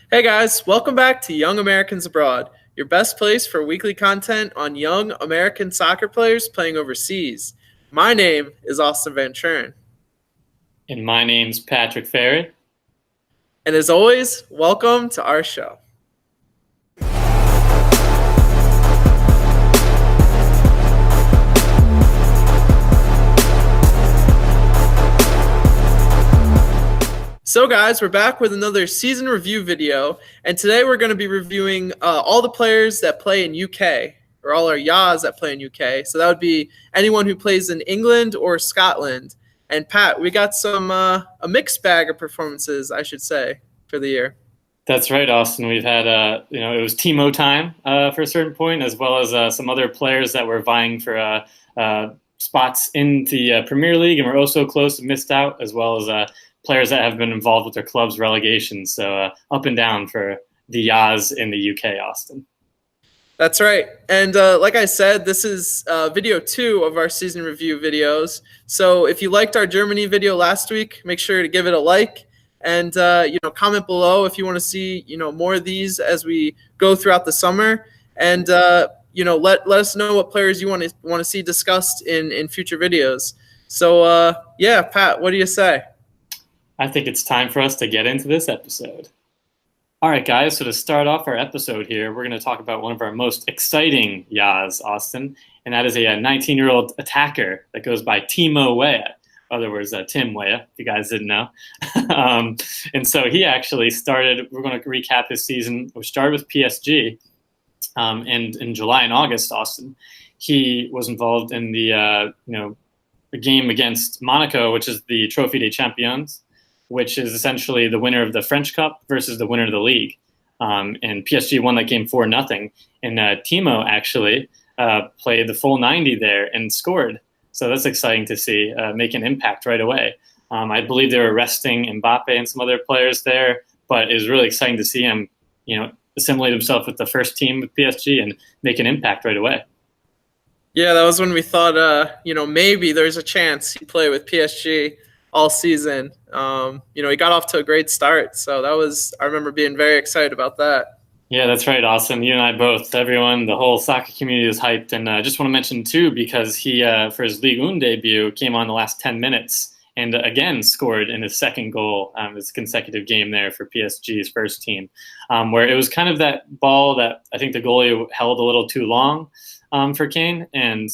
Hey guys, welcome back to Young Americans Abroad, your best place for weekly content on young American soccer players playing overseas. My name is Austin Van Churn, And my name's Patrick Ferry. and as always, welcome to our show. So guys, we're back with another season review video, and today we're going to be reviewing all the players that play in UK, or all our YAAs that play in UK. So that would be anyone who plays in England or Scotland. And Pat, we got some a mixed bag of performances, I should say, for the year. That's right, Austin. We've had, it was Timo time for a certain point, as well as some other players that were vying for spots in the Premier League and were also close and missed out, as well as players that have been involved with their club's relegation. So up and down for the YAAs in the UK, Austin. That's right. And like I said, this is video 2 of our season review videos. So if you liked our Germany video last week, make sure to give it a like and comment below if you want to see more of these as we go throughout the summer. And let us know what players you want to see discussed in future videos. So yeah, Pat, what do you say? I think it's time for us to get into this episode. All right, guys, so to start off our episode here, we're going to talk about one of our most exciting YAAs, Austin, and that is a 19-year-old attacker that goes by Timo Weah, in other words, Tim Weah, if you guys didn't know. And so he actually started, we're going to recap his season, which started with PSG, and in July and August, Austin, he was involved in the game against Monaco, which is the Trophée des Champions, which is essentially the winner of the French Cup versus the winner of the league. And PSG won that game 4-0. And Timo actually played the full 90 there and scored. So that's exciting to see, make an impact right away. I believe they were resting Mbappe and some other players there, but it was really exciting to see him, assimilate himself with the first team with PSG and make an impact right away. Yeah, that was when we thought, maybe there's a chance he'd play with PSG all season. He got off to a great start. So I remember being very excited about that. Yeah, that's right, Austin. You and I both, everyone, the whole soccer community is hyped. And I just want to mention, too, because he, for his Ligue 1 debut, came on the last 10 minutes and again scored in his second goal, his consecutive game there for PSG's first team, where it was kind of that ball that I think the goalie held a little too long for Kane. And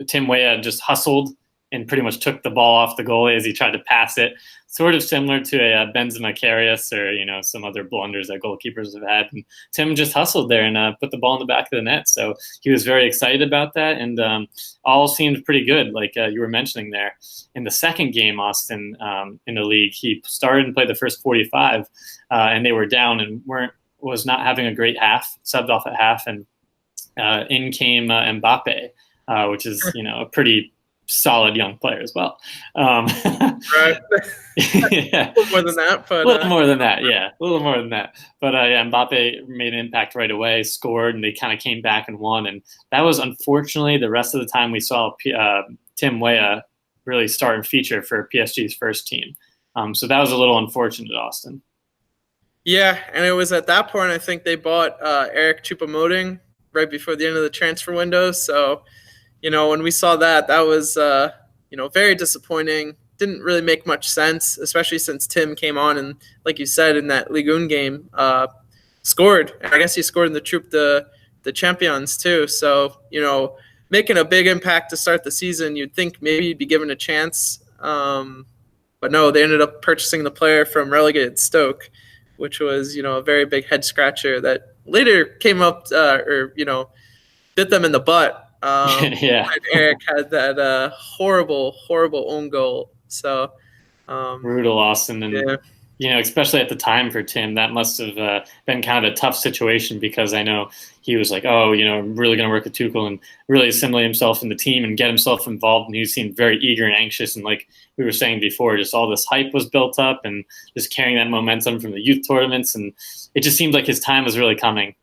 Tim Weah just hustled and pretty much took the ball off the goalie as he tried to pass it, sort of similar to a Benzema Karius or, some other blunders that goalkeepers have had. And Tim just hustled there and put the ball in the back of the net. So he was very excited about that, and all seemed pretty good, like you were mentioning there. In the second game, Austin, in the league, he started and played the first 45, and they were down and was not having a great half, subbed off at half, and in came Mbappe, which is, a pretty solid young player as well. Right. Yeah. A little more than that. But, a little more than that, yeah. A little more than that. But Mbappe made an impact right away, scored, and they kind of came back and won. And that was, unfortunately, the rest of the time we saw Tim Weah really start and feature for PSG's first team. So that was a little unfortunate, Austin. Yeah, and it was at that point I think they bought Eric Choupo-Moting right before the end of the transfer window. So when we saw that was, very disappointing. Didn't really make much sense, especially since Tim came on and, like you said, in that Ligue 1 game, scored. And I guess he scored in the Champions too. So, making a big impact to start the season, you'd think maybe he'd be given a chance. But no, they ended up purchasing the player from relegated Stoke, which was, a very big head scratcher that later came up bit them in the butt. Yeah. Eric had that horrible own goal. So brutal, Austin, and especially at the time for Tim, that must have been kind of a tough situation because I know he was like, I'm really going to work with Tuchel and really assimilate himself in the team and get himself involved. And he seemed very eager and anxious. And like we were saying before, just all this hype was built up and just carrying that momentum from the youth tournaments, and it just seemed like his time was really coming.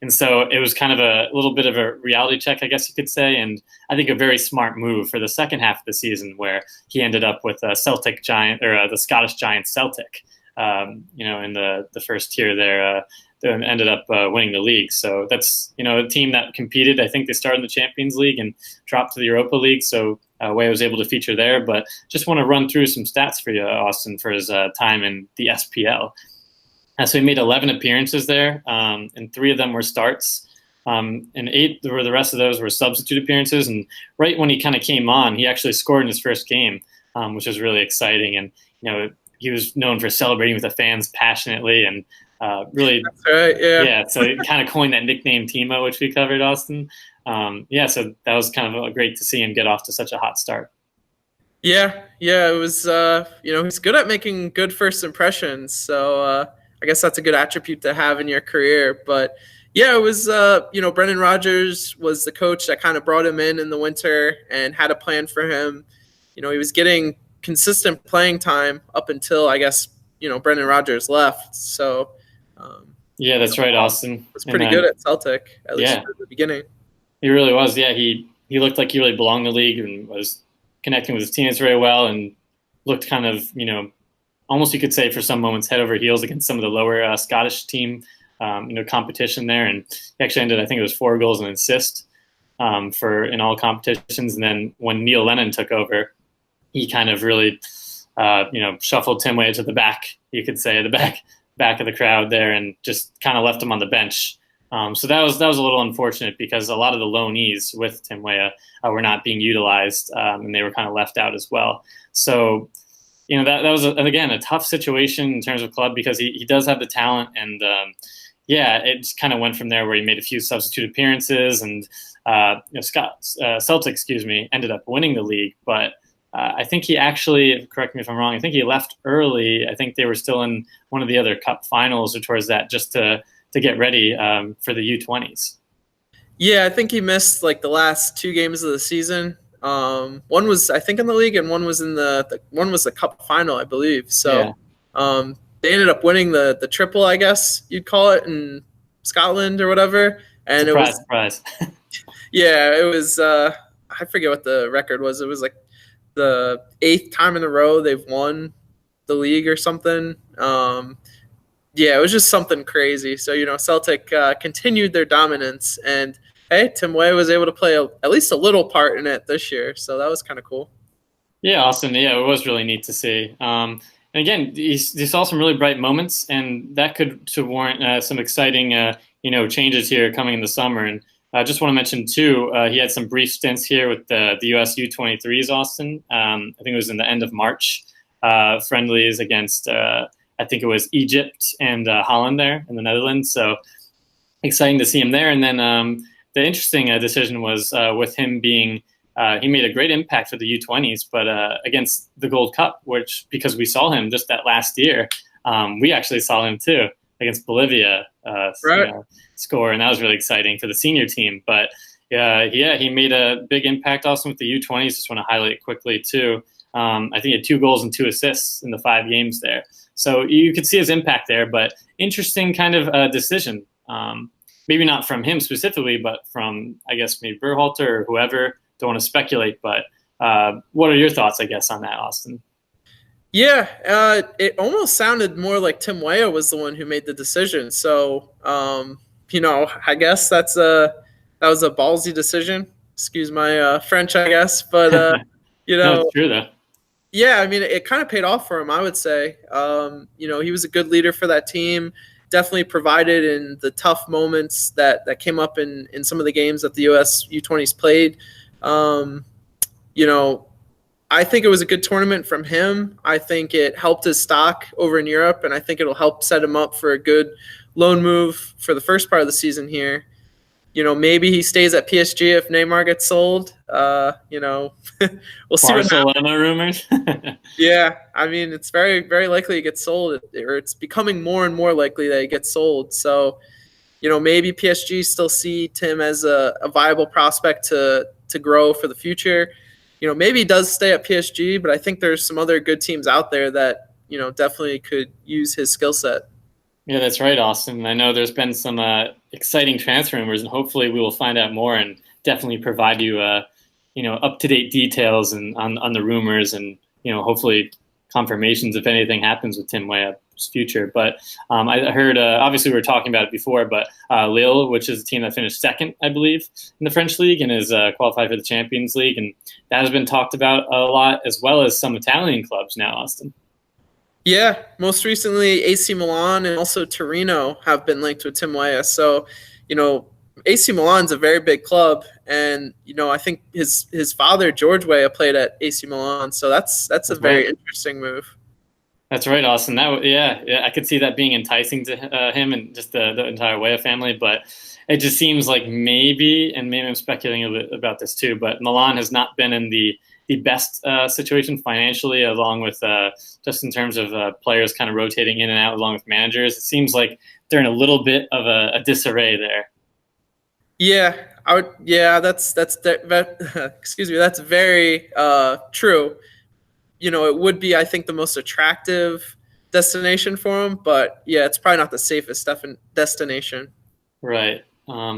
And so it was kind of a little bit of a reality check, I guess you could say, and I think a very smart move for the second half of the season where he ended up with a Celtic giant, or the Scottish giant Celtic, in the first tier there, they ended up winning the league. So that's, a team that competed. I think they started in the Champions League and dropped to the Europa League. So Weah was able to feature there. But just want to run through some stats for you, Austin, for his time in the SPL. So he made 11 appearances there, and 3 of them were starts. And 8, the rest of those were substitute appearances. And right when he kind of came on, he actually scored in his first game, which was really exciting. And, he was known for celebrating with the fans passionately and really. That's right, yeah. Yeah, so he kind of coined that nickname Timo, which we covered, Austin. So that was kind of great to see him get off to such a hot start. Yeah, it was, he's good at making good first impressions. So I guess that's a good attribute to have in your career. But yeah, it was, Brendan Rodgers was the coach that kind of brought him in the winter and had a plan for him. He was getting consistent playing time up until, I guess, Brendan Rodgers left. So, yeah, that's right, Austin. Was pretty good at Celtic, at least at the beginning. He really was. Yeah, he looked like he really belonged in the league and was connecting with his teammates very well and looked kind of, almost you could say for some moments head over heels against some of the lower Scottish team, competition there. And he actually ended, I think it was 4 goals and an assist in all competitions. And then when Neil Lennon took over, he kind of really, shuffled Tim Weah to the back, you could say, the back of the crowd there, and just kind of left him on the bench. So that was a little unfortunate because a lot of the loanees with Tim Weah were not being utilized, and they were kind of left out as well. So, that was, again, a tough situation in terms of club because he does have the talent. And, it just kind of went from there where he made a few substitute appearances and, Celtic, ended up winning the league. But I think he actually, correct me if I'm wrong, I think he left early. I think they were still in one of the other cup finals or towards that just to get ready for the U20s. Yeah, I think he missed the last 2 games of the season. One was, I think, in the league, and one was in one was the cup final, I believe. So they ended up winning the triple, I guess you'd call it, in Scotland or whatever. And surprise. Yeah, it was. I forget what the record was. It was the 8th time in a row they've won the league or something. It was just something crazy. So, Celtic continued their dominance, and hey, Tim Weah was able to play at least a little part in it this year. So that was kind of cool. Yeah, Austin. Yeah, it was really neat to see. And again, you saw some really bright moments, and that could warrant some exciting, changes here coming in the summer. And I just want to mention, too, he had some brief stints here with the US U23s, Austin. I think it was in the end of March, friendlies against, I think it was Egypt and Holland there in the Netherlands. So exciting to see him there. And then the interesting decision was with him being he made a great impact for the U20s, but against the Gold Cup, which because we saw him just that last year, we actually saw him, too, against Bolivia. Score, and that was really exciting for the senior team. But he made a big impact also with the U20s. Just want to highlight it quickly too. I think he had 2 goals and 2 assists in the 5 games there. So you could see his impact there. But interesting kind of decision. Maybe not from him specifically, but from, I guess, maybe Berhalter or whoever. Don't want to speculate, but what are your thoughts, I guess, on that, Austin? Yeah, it almost sounded more like Tim Weah was the one who made the decision. So, I guess that was a ballsy decision. Excuse my French, I guess, but No, it's true though. Yeah, I mean, it kind of paid off for him, I would say. He was a good leader for that team. Definitely provided in the tough moments that came up in some of the games that the US U20s played. I think it was a good tournament from him. I think it helped his stock over in Europe, and I think it'll help set him up for a good loan move for the first part of the season here. Maybe he stays at PSG if Neymar gets sold. We'll see what happens. Barcelona rumors. Yeah, I mean, it's very, very likely he gets sold, or it's becoming more and more likely that he gets sold. So, maybe PSG still see Tim as a viable prospect to grow for the future. Maybe he does stay at PSG, but I think there's some other good teams out there that, definitely could use his skill set. Yeah, that's right, Austin. I know there's been some exciting transfer rumors, and hopefully we will find out more and definitely provide you, up-to-date details and on the rumors, and hopefully confirmations if anything happens with Tim Weah's future. But I heard, obviously we were talking about it before, but Lille, which is a team that finished second, I believe, in the French league and is qualified for the Champions League. And that has been talked about a lot, as well as some Italian clubs now, Austin. Yeah, most recently AC Milan and also Torino have been linked with Tim Weah. So, AC Milan's a very big club, and I think his father George Weah played at AC Milan, so that's a very interesting move. That's right, Austin. I could see that being enticing to him and just the entire Weah family, but it just seems like maybe I'm speculating a bit about this too, but Milan has not been in the best situation financially, along with just in terms of players kind of rotating in and out, along with managers. It seems like they're in a little bit of a disarray there. Yeah, that's excuse me, that's very true. It would be, I think, the most attractive destination for him, but yeah, it's probably not the safest destination. Right.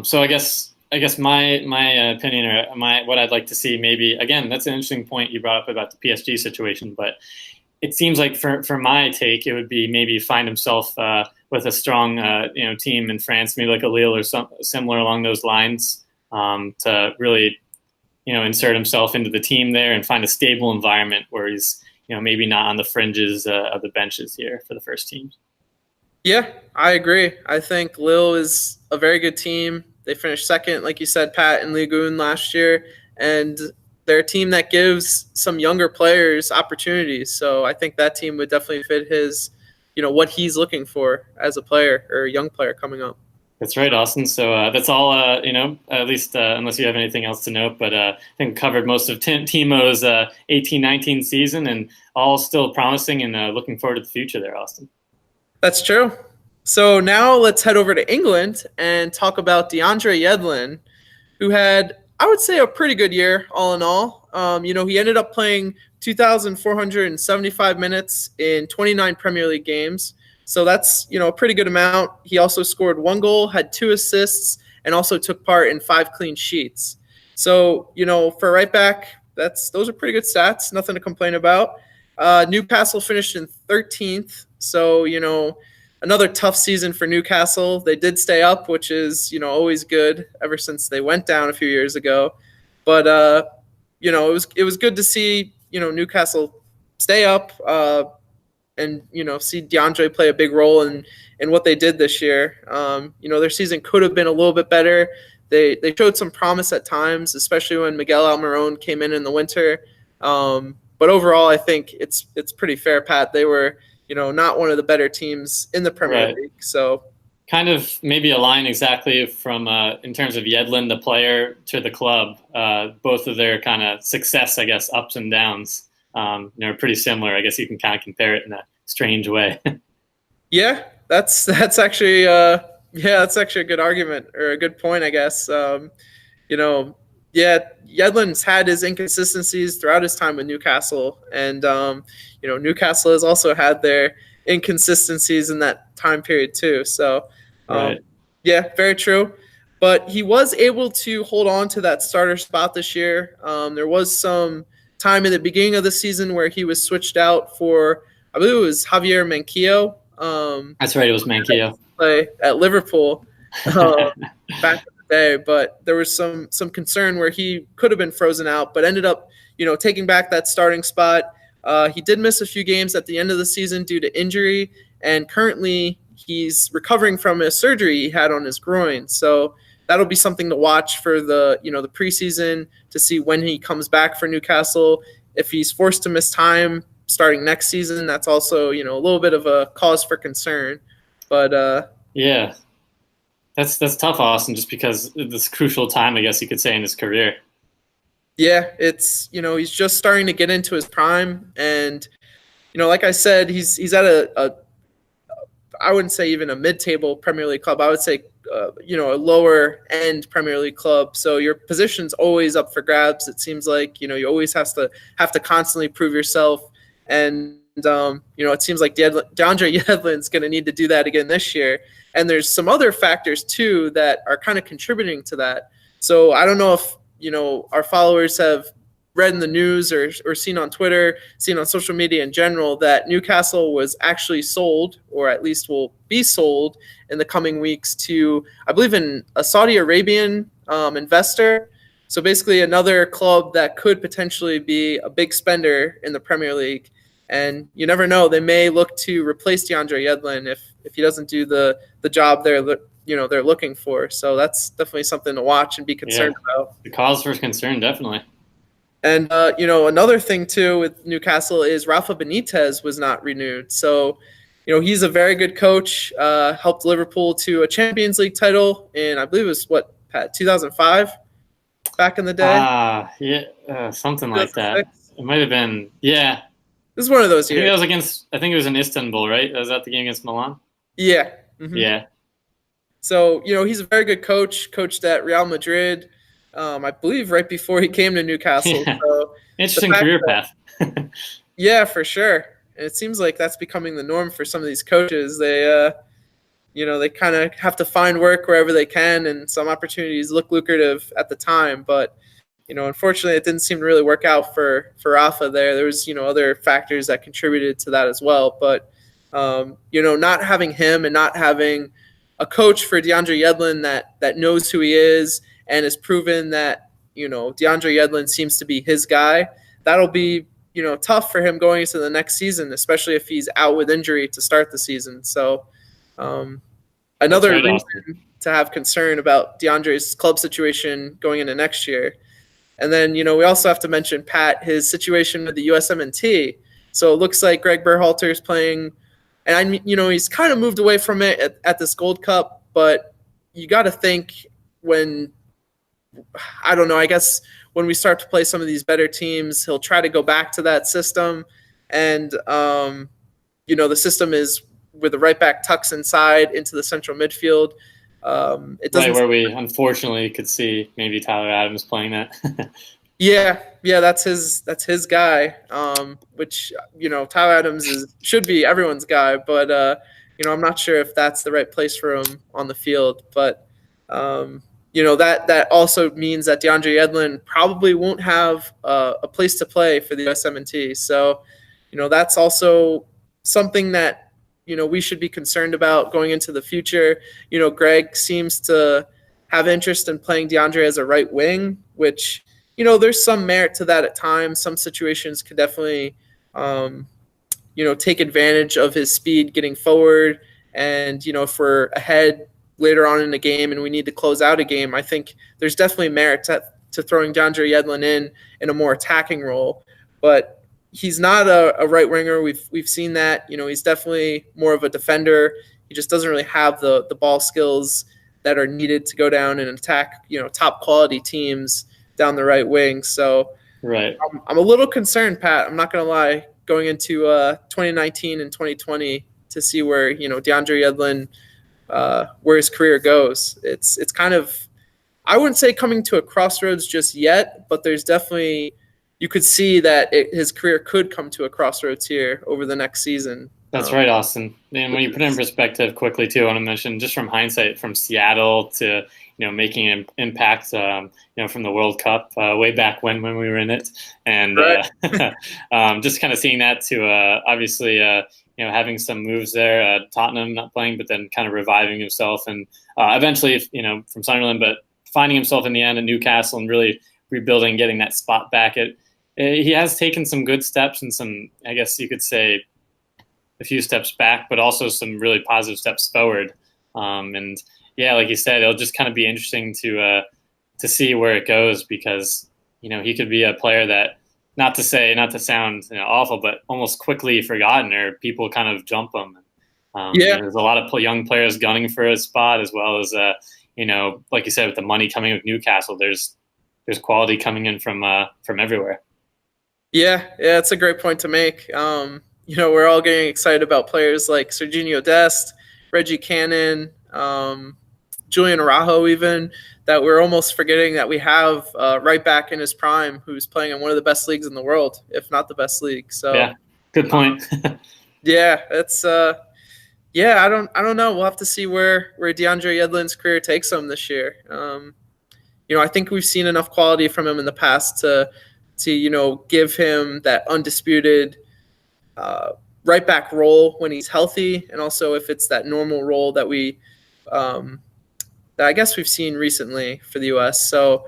So I guess my opinion, or what I'd like to see, maybe, again, that's an interesting point you brought up about the PSG situation, but it seems like for my take, it would be maybe find himself with a strong team in France, maybe like a Lille or some similar along those lines, to really insert himself into the team there and find a stable environment where he's maybe not on the fringes of the benches here for the first team. Yeah, I agree. I think Lille is a very good team. They finished second, like you said, Pat, in Ligue 1 last year, and they're a team that gives some younger players opportunities. So I think that team would definitely fit his, what he's looking for as a player or a young player coming up. That's right, Austin. So that's all, at least unless you have anything else to note, but I think we covered most of Timo's 18-19 season, and all still promising, and looking forward to the future there, Austin. That's true. So now let's head over to England and talk about DeAndre Yedlin, who had, I would say, a pretty good year all in all. He ended up playing 2,475 minutes in 29 Premier League games. So that's, a pretty good amount. He also scored 1 goal, had 2 assists, and also took part in 5 clean sheets. So, for right back, those are pretty good stats. Nothing to complain about. Newcastle finished in 13th. So, another tough season for Newcastle. They did stay up, which is, always good ever since they went down a few years ago. But, it was good to see, Newcastle stay up, and see DeAndre play a big role in what they did this year. Their season could have been a little bit better. They showed some promise at times, especially when Miguel Almiron came in the winter. But overall, I think it's pretty fair, Pat. They were not one of the better teams in the Premier League. So kind of maybe a line exactly from in terms of Yedlin, the player, to the club. Both of their kind of success, I guess, ups and downs. Are pretty similar. I guess you can kind of compare it in a strange way. Yeah, that's actually that's actually a good argument, or a good point, I guess. Yedlin's had his inconsistencies throughout his time with Newcastle, and Newcastle has also had their inconsistencies in that time period too. So very true. But he was able to hold on to that starter spot this year. There was some time in the beginning of the season where he was switched out for, I believe it was Javier Manquillo. That's right, it was Manquillo. Play at Liverpool back in the day, but there was some concern where he could have been frozen out, but ended up, taking back that starting spot. He did miss a few games at the end of the season due to injury, and currently he's recovering from a surgery he had on his groin. So that'll be something to watch for the preseason, to see when he comes back for Newcastle. If he's forced to miss time starting next season, that's also, a little bit of a cause for concern. But that's tough, Austin, just because this crucial time, I guess you could say, in his career. Yeah, it's, he's just starting to get into his prime, and like I said, he's at a I wouldn't say even a mid-table Premier League club. I would say a lower end Premier League club. So your position's always up for grabs. It seems like you always have to constantly prove yourself, and it seems like DeAndre Yedlin's going to need to do that again this year. And there's some other factors too that are kind of contributing to that. So I don't know if our followers have read in the news or seen on Twitter, seen on social media in general, that Newcastle was actually sold, or at least will be sold in the coming weeks to, I believe, a Saudi Arabian investor. So basically another club that could potentially be a big spender in the Premier League. And you never know, they may look to replace DeAndre Yedlin if he doesn't do the job they're looking for. So that's definitely something to watch and be concerned about. The cause for concern, definitely. And another thing too with Newcastle is Rafa Benitez was not renewed. So he's a very good coach. Helped Liverpool to a Champions League title in, I believe it was Pat, 2005 back in the day. Something like that. It might have been. Yeah. This is one of those years. I think it was in Istanbul, right? Was that the game against Milan? Yeah. Mm-hmm. Yeah. So, he's a very good coach, coached at Real Madrid, I believe right before he came to Newcastle. Yeah. So interesting career path. Yeah, for sure. And it seems like that's becoming the norm for some of these coaches. They, they kind of have to find work wherever they can, and some opportunities look lucrative at the time. But unfortunately, it didn't seem to really work out for Rafa there. There was, other factors that contributed to that as well. But, not having him and not having a coach for DeAndre Yedlin that knows who he is and has proven that, DeAndre Yedlin seems to be his guy, that'll be, tough for him going into the next season, especially if he's out with injury to start the season. So another reason to have concern about DeAndre's club situation going into next year. And then, we also have to mention, Pat, his situation with the USMNT. So it looks like Greg Berhalter is playing, and he's kind of moved away from it at this Gold Cup, but you got to think I guess when we start to play some of these better teams, he'll try to go back to that system. And, the system is where the right back tucks inside into the central midfield. Where we unfortunately could see maybe Tyler Adams playing that. Yeah, that's his guy. Which Tyler Adams should be everyone's guy, but I'm not sure if that's the right place for him on the field. But that also means that DeAndre Yedlin probably won't have a place to play for the USMNT. So that's also something that we should be concerned about going into the future. Greg seems to have interest in playing DeAndre as a right wing, which, there's some merit to that at times. Some situations could definitely, take advantage of his speed getting forward. And, if we're ahead later on in the game and we need to close out a game, I think there's definitely merit to throwing DeAndre Yedlin in a more attacking role. But he's not a right winger. We've seen that. He's definitely more of a defender. He just doesn't really have the ball skills that are needed to go down and attack, top quality teams down the right wing. So right. I'm a little concerned, Pat. I'm not going to lie, going into 2019 and 2020 to see where, DeAndre Yedlin, where his career goes. It's kind of, I wouldn't say coming to a crossroads just yet, but there's definitely, you could see that his career could come to a crossroads here over the next season. That's right, Austin. And when you put it in perspective quickly, too, I want to mention, just from hindsight, from Seattle to, making an impact, from the World Cup way back when we were in it. And just kind of seeing that to obviously, having some moves there, Tottenham not playing, but then kind of reviving himself. And eventually, from Sunderland, but finding himself in the end at Newcastle and really rebuilding, getting that spot back. He has taken some good steps and some, I guess you could say, a few steps back, but also some really positive steps forward. And yeah, like you said, it'll just kind of be interesting to see where it goes, because he could be a player that, not to sound awful, but almost quickly forgotten, or people kind of jump him. There's a lot of young players gunning for a spot, as well as like you said, with the money coming with Newcastle, there's quality coming in from everywhere. Yeah, it's a great point to make. We're all getting excited about players like Serginho Dest, Reggie Cannon, Julian Araujo, even, that we're almost forgetting that we have right back in his prime, who's playing in one of the best leagues in the world, if not the best league. So yeah, good point. It's I don't know. We'll have to see where DeAndre Yedlin's career takes him this year. I think we've seen enough quality from him in the past to to give him that undisputed right back role when he's healthy, and also if it's that normal role that that I guess we've seen recently for the U.S. So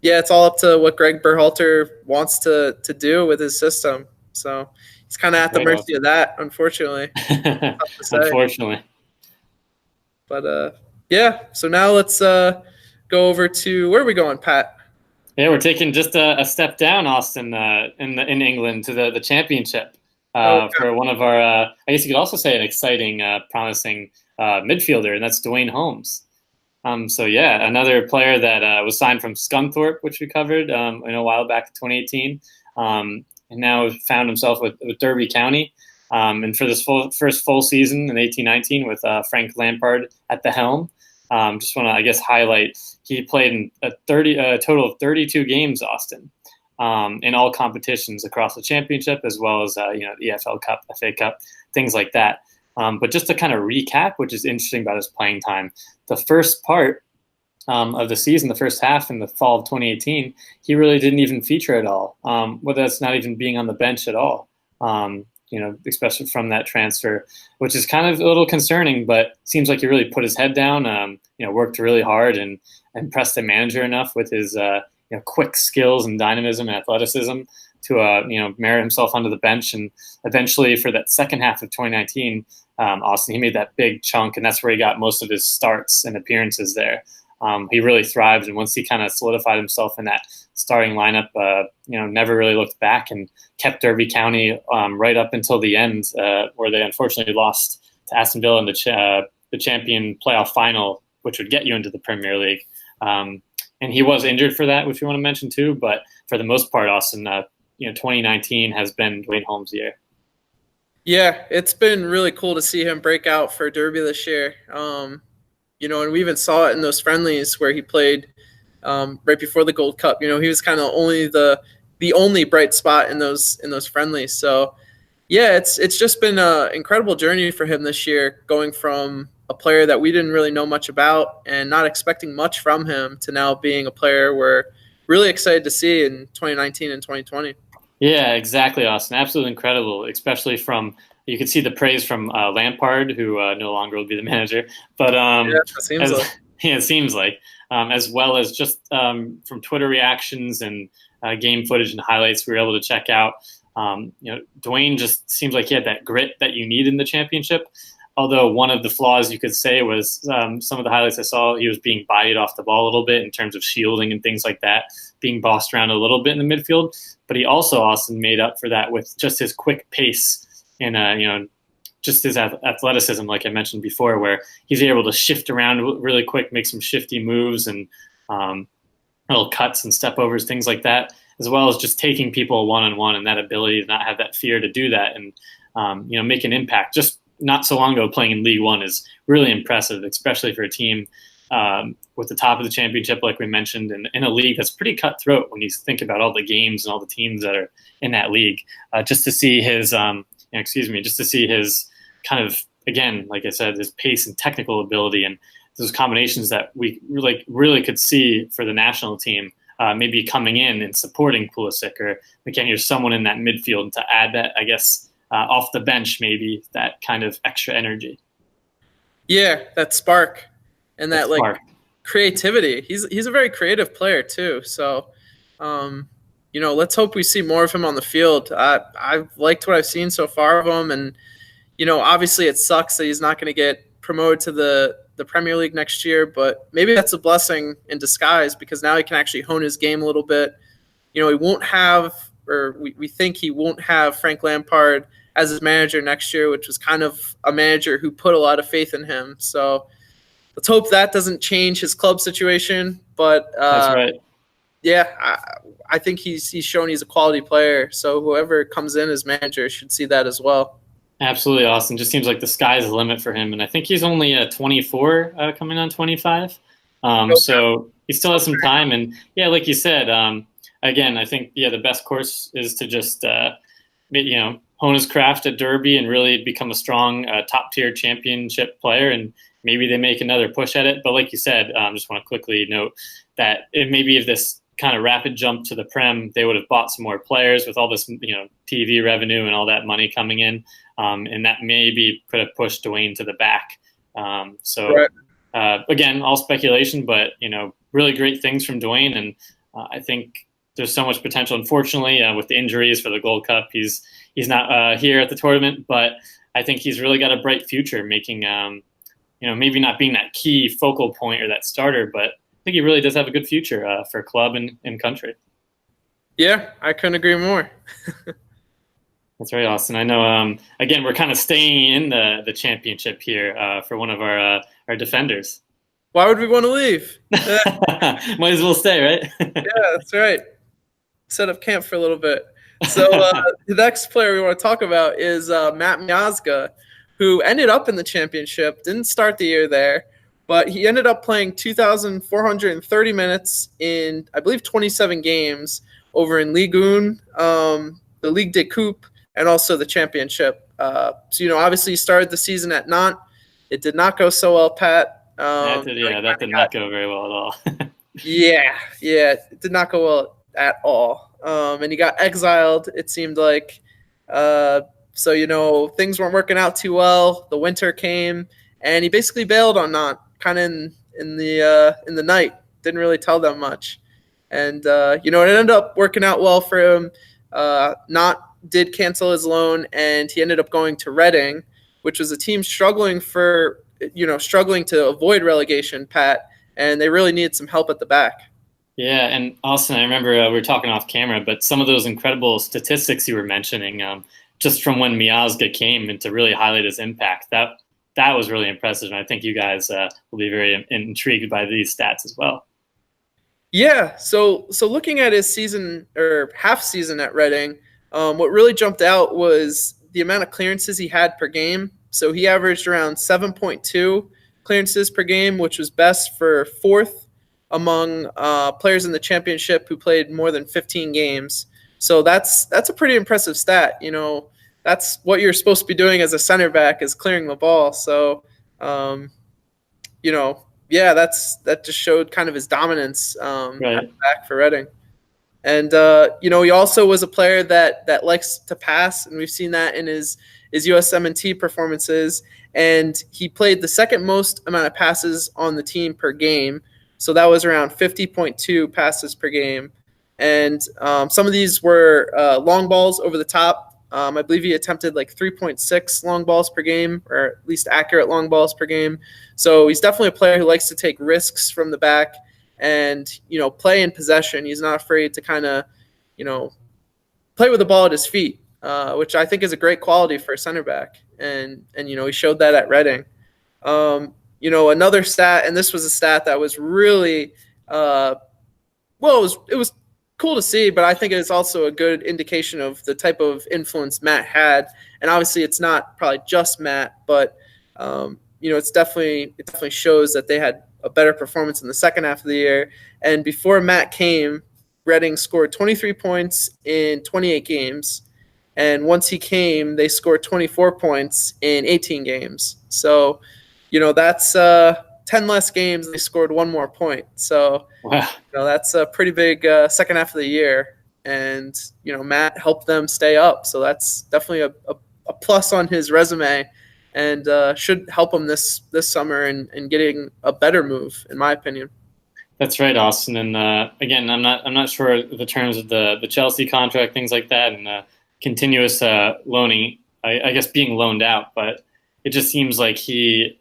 yeah, it's all up to what Greg Berhalter wants to do with his system. So he's kind of at the mercy of that, unfortunately. Tough to say. Unfortunately. But yeah, so now let's go over to, where are we going, Pat? Yeah, we're taking just a step down, Austin, in England to the championship for one of our, I guess you could also say an exciting, promising midfielder, and that's Duane Holmes. So yeah, another player that was signed from Scunthorpe, which we covered a while back in 2018, and now found himself with Derby County. And for this first full season in 18-19 with Frank Lampard at the helm, just want to, I guess, highlight he played in a total of 32 games, Austin, in all competitions across the championship, as well as the EFL Cup, FA Cup, things like that. But just to kind of recap, which is interesting about his playing time, the first part of the season, the first half in the fall of 2018, he really didn't even feature at all, whether that's not even being on the bench at all. Especially from that transfer, which is kind of a little concerning, but seems like he really put his head down, worked really hard and impressed the manager enough with his, quick skills and dynamism and athleticism to, merit himself onto the bench. And eventually for that second half of 2019, Austin, he made that big chunk, and that's where he got most of his starts and appearances there. He really thrived, and once he kind of solidified himself in that starting lineup, never really looked back and kept Derby County right up until the end, where they unfortunately lost to Aston Villa in the champion playoff final, which would get you into the Premier League. And he was injured for that, which we want to mention too. But for the most part, Austin, 2019 has been Duane Holmes' year. Yeah, it's been really cool to see him break out for Derby this year. And we even saw it in those friendlies where he played right before the Gold Cup. He was kind of only the only bright spot in those friendlies. So yeah, it's just been an incredible journey for him this year, going from a player that we didn't really know much about and not expecting much from him to now being a player we're really excited to see in 2019 and 2020. Yeah, exactly, Austin. Absolutely incredible, especially you could see the praise from Lampard, who no longer will be the manager. But it seems like, as well as just from Twitter reactions and game footage and highlights we were able to check out. Duane just seems like he had that grit that you need in the championship. Although one of the flaws you could say was some of the highlights I saw, he was being bodied off the ball a little bit in terms of shielding and things like that, being bossed around a little bit in the midfield. But he also, Austin, made up for that with just his quick pace and, just his athleticism, like I mentioned before, where he's able to shift around really quick, make some shifty moves and little cuts and step overs, things like that, as well as just taking people one-on-one, and that ability to not have that fear to do that and, make an impact. Just not so long ago playing in League One is really impressive, especially for a team with the top of the championship, like we mentioned, and in a league that's pretty cutthroat when you think about all the games and all the teams that are in that league. Just to see his, kind of, again, like I said, his pace and technical ability and those combinations that we really could see for the national team, maybe coming in and supporting Pulisic, or again, you're someone in that midfield to add that, I guess, off the bench, maybe that kind of extra energy. Yeah, that spark and that creativity. He's a very creative player too. So, let's hope we see more of him on the field. I've liked what I've seen so far of him, and obviously it sucks that he's not going to get promoted to the Premier League next year, but maybe that's a blessing in disguise, because now he can actually hone his game a little bit. He won't have, or we think he won't have, Frank Lampard as his manager next year, which was kind of a manager who put a lot of faith in him. So let's hope that doesn't change his club situation. But that's right. Yeah, I think he's shown he's a quality player. So whoever comes in as manager should see that as well. Absolutely, Austin. Just seems like the sky's the limit for him. And I think he's only 24, coming on 25. So he still has some time. And yeah, like you said, again, I think, the best course is to just, hone his craft at Derby and really become a strong top-tier championship player. And maybe they make another push at it. But like you said, just want to quickly note that maybe if this kind of rapid jump to the Prem, they would have bought some more players with all this, TV revenue and all that money coming in. And that maybe could have pushed Duane to the back. Again, all speculation, but, really great things from Duane. And I think there's so much potential. Unfortunately, with the injuries for the Gold Cup, he's not here at the tournament, but I think he's really got a bright future making, maybe not being that key focal point or that starter, but I think he really does have a good future for club and country. Yeah, I couldn't agree more. That's right, Austin. I know, again, we're kind of staying in the championship here for one of our defenders. Why would we want to leave? Might as well stay, right? Yeah, that's right. Set up camp for a little bit. So the next player we want to talk about is Matt Miazga, who ended up in the championship, didn't start the year there, but he ended up playing 2,430 minutes in, I believe, 27 games over in Lynden Gooch, the Ligue de Coupe, and also the championship. So, obviously he started the season at Nantes. It did not go so well, Pat. That did not go very well at all. Yeah, it did not go well at all. And he got exiled, it seemed like. So, things weren't working out too well. The winter came, and he basically bailed on Nantes, kind of in the night. Didn't really tell them much. And, it ended up working out well for him. Nantes did cancel his loan, and he ended up going to Reading, which was a team struggling to avoid relegation, Pat, and they really needed some help at the back. Yeah, and Austin, I remember we were talking off camera, but some of those incredible statistics you were mentioning, just from when Miazga came and to really highlight his impact, that was really impressive, and I think you guys will be very intrigued by these stats as well. Yeah, so looking at his season or half season at Reading, what really jumped out was the amount of clearances he had per game. So he averaged around 7.2 clearances per game, which was best for fourth among players in the championship who played more than 15 games. So that's a pretty impressive stat. That's what you're supposed to be doing as a center back, is clearing the ball. So, that just showed kind of his dominance at the back for Reading. And, he also was a player that likes to pass, and we've seen that in his USMNT performances. And he played the second most amount of passes on the team per game. So that was around 50.2 passes per game. And some of these were long balls over the top. I believe he attempted like 3.6 long balls per game, or at least accurate long balls per game. So he's definitely a player who likes to take risks from the back and, play in possession. He's not afraid to kind of, play with the ball at his feet, which I think is a great quality for a center back. And he showed that at Reading. Another stat, and this was a stat that was really, it was cool to see, but I think it's also a good indication of the type of influence Matt had. And obviously it's not probably just Matt, but, it definitely shows that they had a better performance in the second half of the year. And before Matt came, Reading scored 23 points in 28 games. And once he came, they scored 24 points in 18 games. So, that's 10 less games, and they scored one more point. So, wow. That's a pretty big second half of the year. And, Matt helped them stay up. So that's definitely a plus on his resume, and should help him this summer in getting a better move, in my opinion. That's right, Austin. And again, I'm not sure the terms of the Chelsea contract, things like that, and continuous loaning, I guess being loaned out, but it just seems like he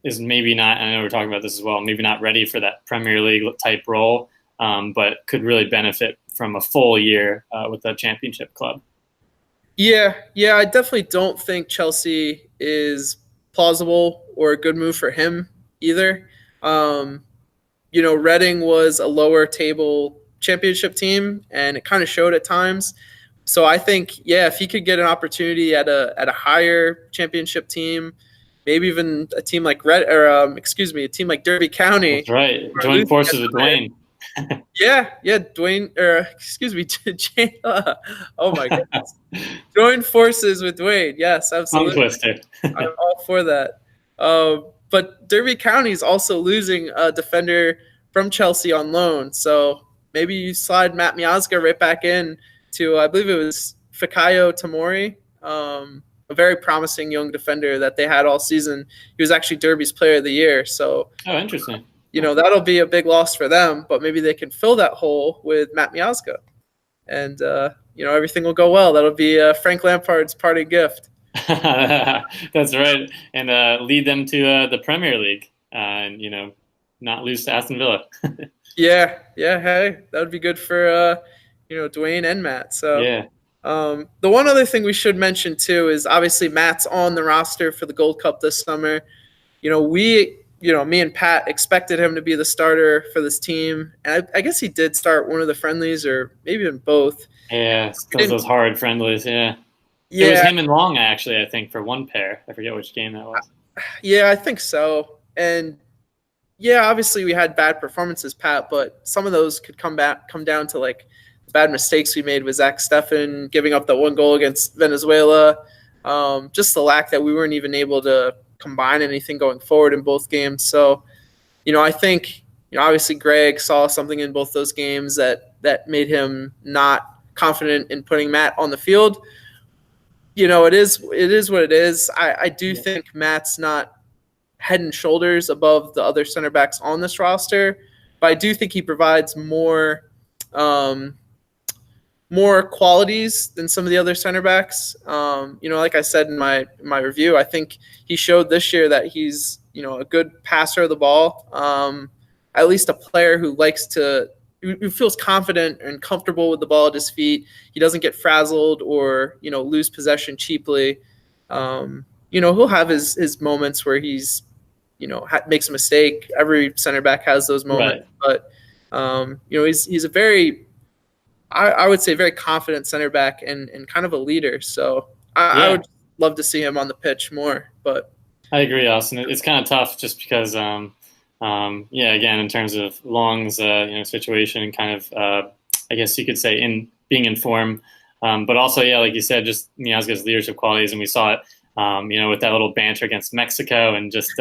is maybe not, I know we're talking about this as well, maybe not ready for that Premier League type role, but could really benefit from a full year with the championship club. Yeah, I definitely don't think Chelsea is plausible or a good move for him either. Reading was a lower table championship team, and it kind of showed at times. So I think, if he could get an opportunity at a higher championship team, maybe even a team like a team like Derby County. That's right. Join forces with Duane. Duane, oh my goodness. Join forces with Duane. Yes, absolutely. I'm all for that. But Derby County is also losing a defender from Chelsea on loan. So, maybe you slide Matt Miazga right back in to, I believe it was Fikayo Tomori, a very promising young defender that they had all season. He was actually Derby's Player of the Year. So, Oh, interesting. That'll be a big loss for them, but maybe they can fill that hole with Matt Miazga. And, everything will go well. That'll be Frank Lampard's party gift. That's right. And lead them to the Premier League and, not lose to Aston Villa. Yeah. Hey, that would be good for, Duane and Matt. So, yeah. The one other thing we should mention too is obviously Matt's on the roster for the Gold Cup this summer. Me and Pat expected him to be the starter for this team, and I guess he did start one of the friendlies or maybe even both. Yeah, those hard friendlies. Yeah. It was him and Long actually, I think, for one pair. I forget which game that was. Yeah, I think so. And yeah, obviously we had bad performances, Pat, but some of those could come down to like bad mistakes we made with Zach Steffen giving up that one goal against Venezuela. Just the lack that we weren't even able to combine anything going forward in both games. So, I think, obviously Greg saw something in both those games that made him not confident in putting Matt on the field. It is what it is. I do think Matt's not head and shoulders above the other center backs on this roster, but I do think he provides more qualities than some of the other center backs. Like I said in my review, I think he showed this year that he's, a good passer of the ball, at least a player who who feels confident and comfortable with the ball at his feet. He doesn't get frazzled or, lose possession cheaply. He'll have his moments where he's, makes a mistake. Every center back has those moments, right. But, he's a very, I would say, very confident center back and kind of a leader. So I would love to see him on the pitch more. But I agree, Austin. It's kind of tough just because, again, in terms of Long's situation and kind of, I guess you could say in being in form, but also like you said, just Miazga's leadership qualities, and we saw it, with that little banter against Mexico and just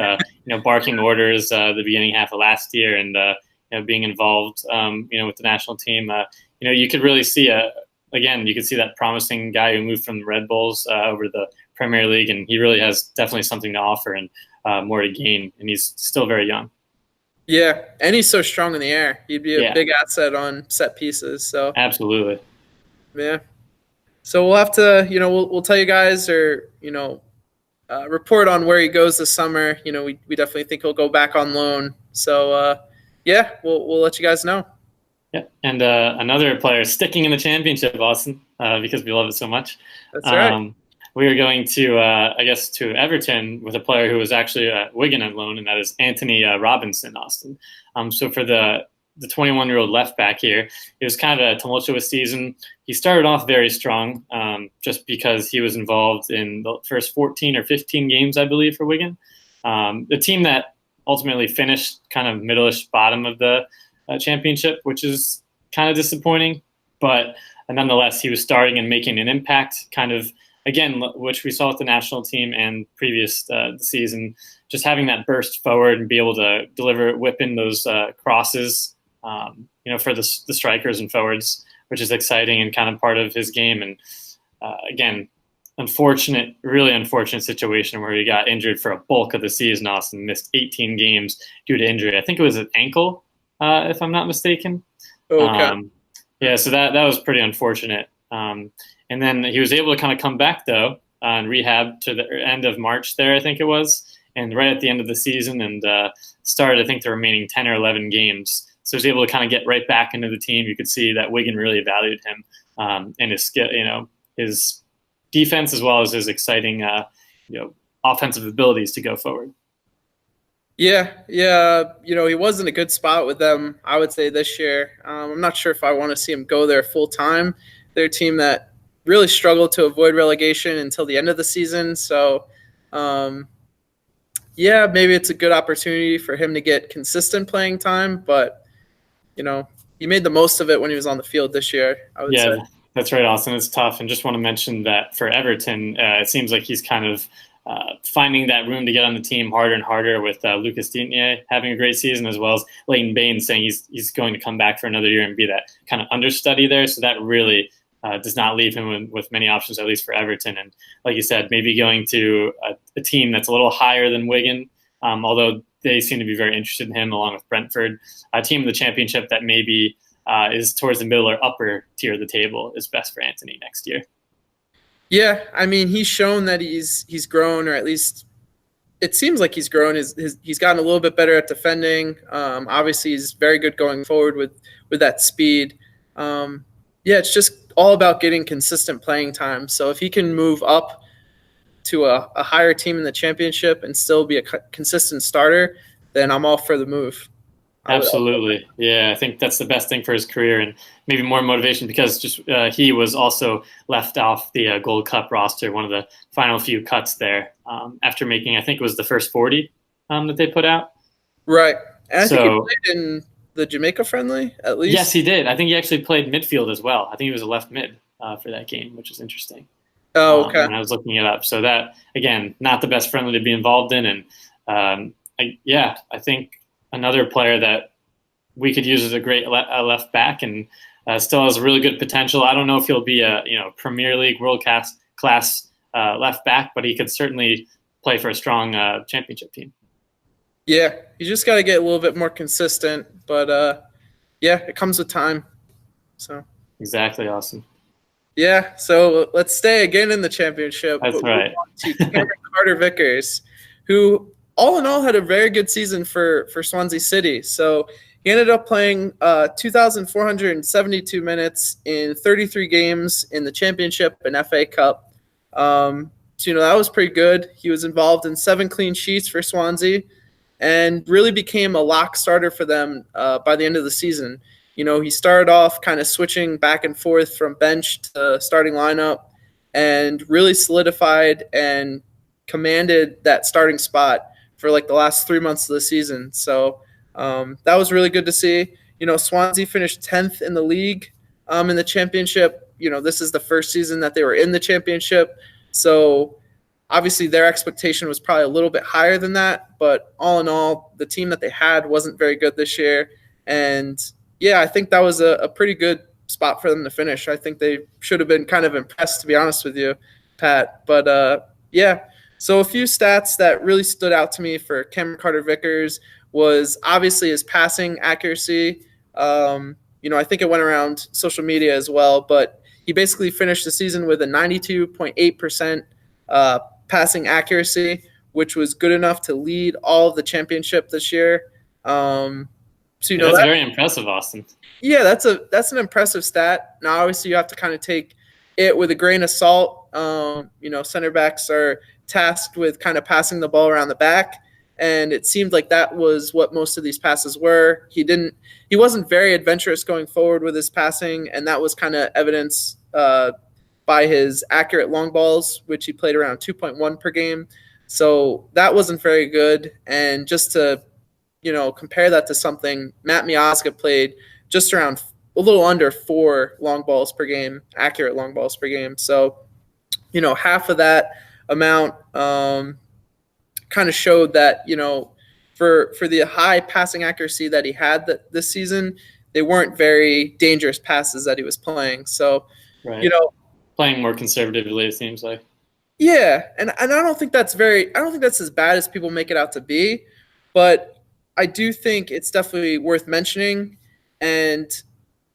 barking orders the beginning half of last year and being involved, with the national team. You could really see you could see that promising guy who moved from the Red Bulls over to the Premier League, and he really has definitely something to offer and more to gain, and he's still very young. Yeah, and he's so strong in the air. He'd be a big asset on set pieces. So absolutely. Yeah. So we'll have to, we'll tell you guys or, report on where he goes this summer. We definitely think he'll go back on loan. So, we'll let you guys know. Yeah, and another player sticking in the championship, Austin, because we love it so much. That's right. We are going to, to Everton with a player who was actually at Wigan on loan, and that is Antonee Robinson, Austin. So for the 21-year-old left back here, it was kind of a tumultuous season. He started off very strong just because he was involved in the first 14 or 15 games, I believe, for Wigan. The team that ultimately finished kind of middle-ish bottom of the championship, which is kind of disappointing. But nonetheless, he was starting and making an impact, kind of, again, which we saw with the national team and previous season, just having that burst forward and be able to whip in those crosses, for the strikers and forwards, which is exciting and kind of part of his game. And again, really unfortunate situation where he got injured for a bulk of the season. Austin missed 18 games due to injury. I think it was an ankle, if I'm not mistaken. Okay. So that was pretty unfortunate. And then he was able to kind of come back, though, on rehab to the end of March there, I think it was, and right at the end of the season, and started, I think, the remaining 10 or 11 games. So he was able to kind of get right back into the team. You could see that Wigan really valued him and his skill, his defense as well as his exciting, offensive abilities to go forward. Yeah. He was in a good spot with them, I would say, this year. I'm not sure if I want to see him go there full time. They're a team that really struggled to avoid relegation until the end of the season. So, maybe it's a good opportunity for him to get consistent playing time. But, he made the most of it when he was on the field this year, I would say. That's right, Austin. It's tough. And just want to mention that for Everton, it seems like he's kind of finding that room to get on the team harder and harder with Luca having a great season, as well as Leighton Baines saying he's going to come back for another year and be that kind of understudy there. So that really does not leave him with many options, at least for Everton. And like you said, maybe going to a team that's a little higher than Wigan, although they seem to be very interested in him, along with Brentford. A team in the Championship that maybe is towards the middle or upper tier of the table is best for Antonee next year. Yeah, I mean, he's shown that he's grown, or at least it seems like he's grown. He's gotten a little bit better at defending. Obviously, he's very good going forward with that speed. It's just all about getting consistent playing time. So if he can move up to a higher team in the Championship and still be a consistent starter, then I'm all for the move. Absolutely. Yeah, I think that's the best thing for his career, and maybe more motivation because just he was also left off the Gold Cup roster, one of the final few cuts there, after making, I think it was the first 40 that they put out. Right. And I think he played in the Jamaica friendly, at least. Yes, he did. I think he actually played midfield as well. I think he was a left mid for that game, which is interesting. Oh, okay. When I was looking it up. So that, again, not the best friendly to be involved in. And I think another player that we could use as a great left back and still has really good potential. I don't know if he'll be a Premier League world class left back, but he could certainly play for a strong Championship team. Yeah, you just got to get a little bit more consistent, but it comes with time. So exactly, Austin. Yeah, so let's stay again in the Championship. That's right. To Carter-Vickers, who all in all had a very good season for Swansea City. So he ended up playing 2,472 minutes in 33 games in the Championship and FA Cup. That was pretty good. He was involved in 7 clean sheets for Swansea and really became a lock starter for them by the end of the season. He started off kind of switching back and forth from bench to starting lineup and really solidified and commanded that starting spot for like the last 3 months of the season. So that was really good to see. Swansea finished 10th in the league in the Championship. This is the first season that they were in the Championship. So obviously their expectation was probably a little bit higher than that. But all in all, the team that they had wasn't very good this year. And I think that was a pretty good spot for them to finish. I think they should have been kind of impressed, to be honest with you, Pat. But so a few stats that really stood out to me for Cameron Carter-Vickers was obviously his passing accuracy. I think it went around social media as well, but he basically finished the season with a 92.8% passing accuracy, which was good enough to lead all of the Championship this year. That's very impressive, Austin. Yeah, that's an impressive stat. Now, obviously, you have to kind of take it with a grain of salt. Center backs are tasked with kind of passing the ball around the back, and it seemed like that was what most of these passes were. He wasn't very adventurous going forward with his passing, and that was kind of evidenced by his accurate long balls, which he played around 2.1 per game. So that wasn't very good. And just to compare that to something, Matt Miazga played just around a little under 4 long balls per game, accurate long balls per game. So, half of that amount kind of showed that, for the high passing accuracy that he had this season, they weren't very dangerous passes that he was playing. So, right. Playing more conservatively, it seems like. Yeah, and I don't think that's as bad as people make it out to be, but I do think it's definitely worth mentioning. And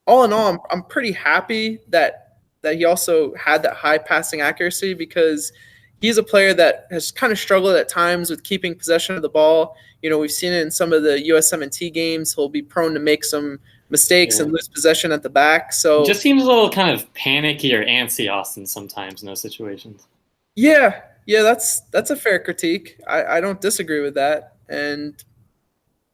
all in all, I'm pretty happy that he also had that high passing accuracy, because he's a player that has kind of struggled at times with keeping possession of the ball. We've seen it in some of the USMNT games. He'll be prone to make some mistakes and lose possession at the back. So it just seems a little kind of panicky or antsy, Austin, sometimes in those situations. Yeah, that's a fair critique. I don't disagree with that. And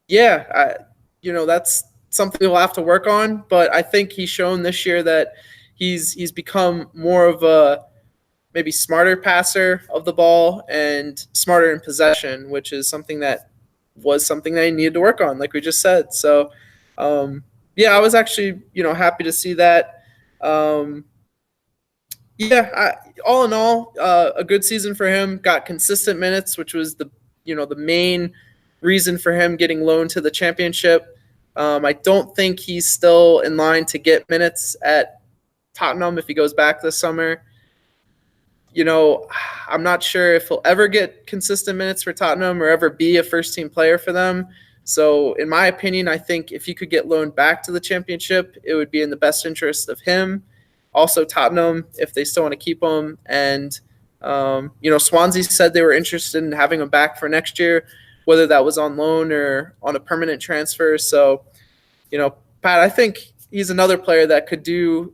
that's something we'll have to work on. But I think he's shown this year that he's become more of a maybe smarter passer of the ball and smarter in possession, which is something that he needed to work on, like we just said. So, I was actually, happy to see that. Yeah, all in all, a good season for him. Got consistent minutes, which was the main reason for him getting loaned to the championship. I don't think he's still in line to get minutes at Tottenham if he goes back this summer. I'm not sure if he'll ever get consistent minutes for Tottenham or ever be a first team player for them. So, in my opinion, I think if he could get loaned back to the championship, it would be in the best interest of him. Also, Tottenham, if they still want to keep him. And, Swansea said they were interested in having him back for next year, whether that was on loan or on a permanent transfer. So, Pat, I think he's another player that could do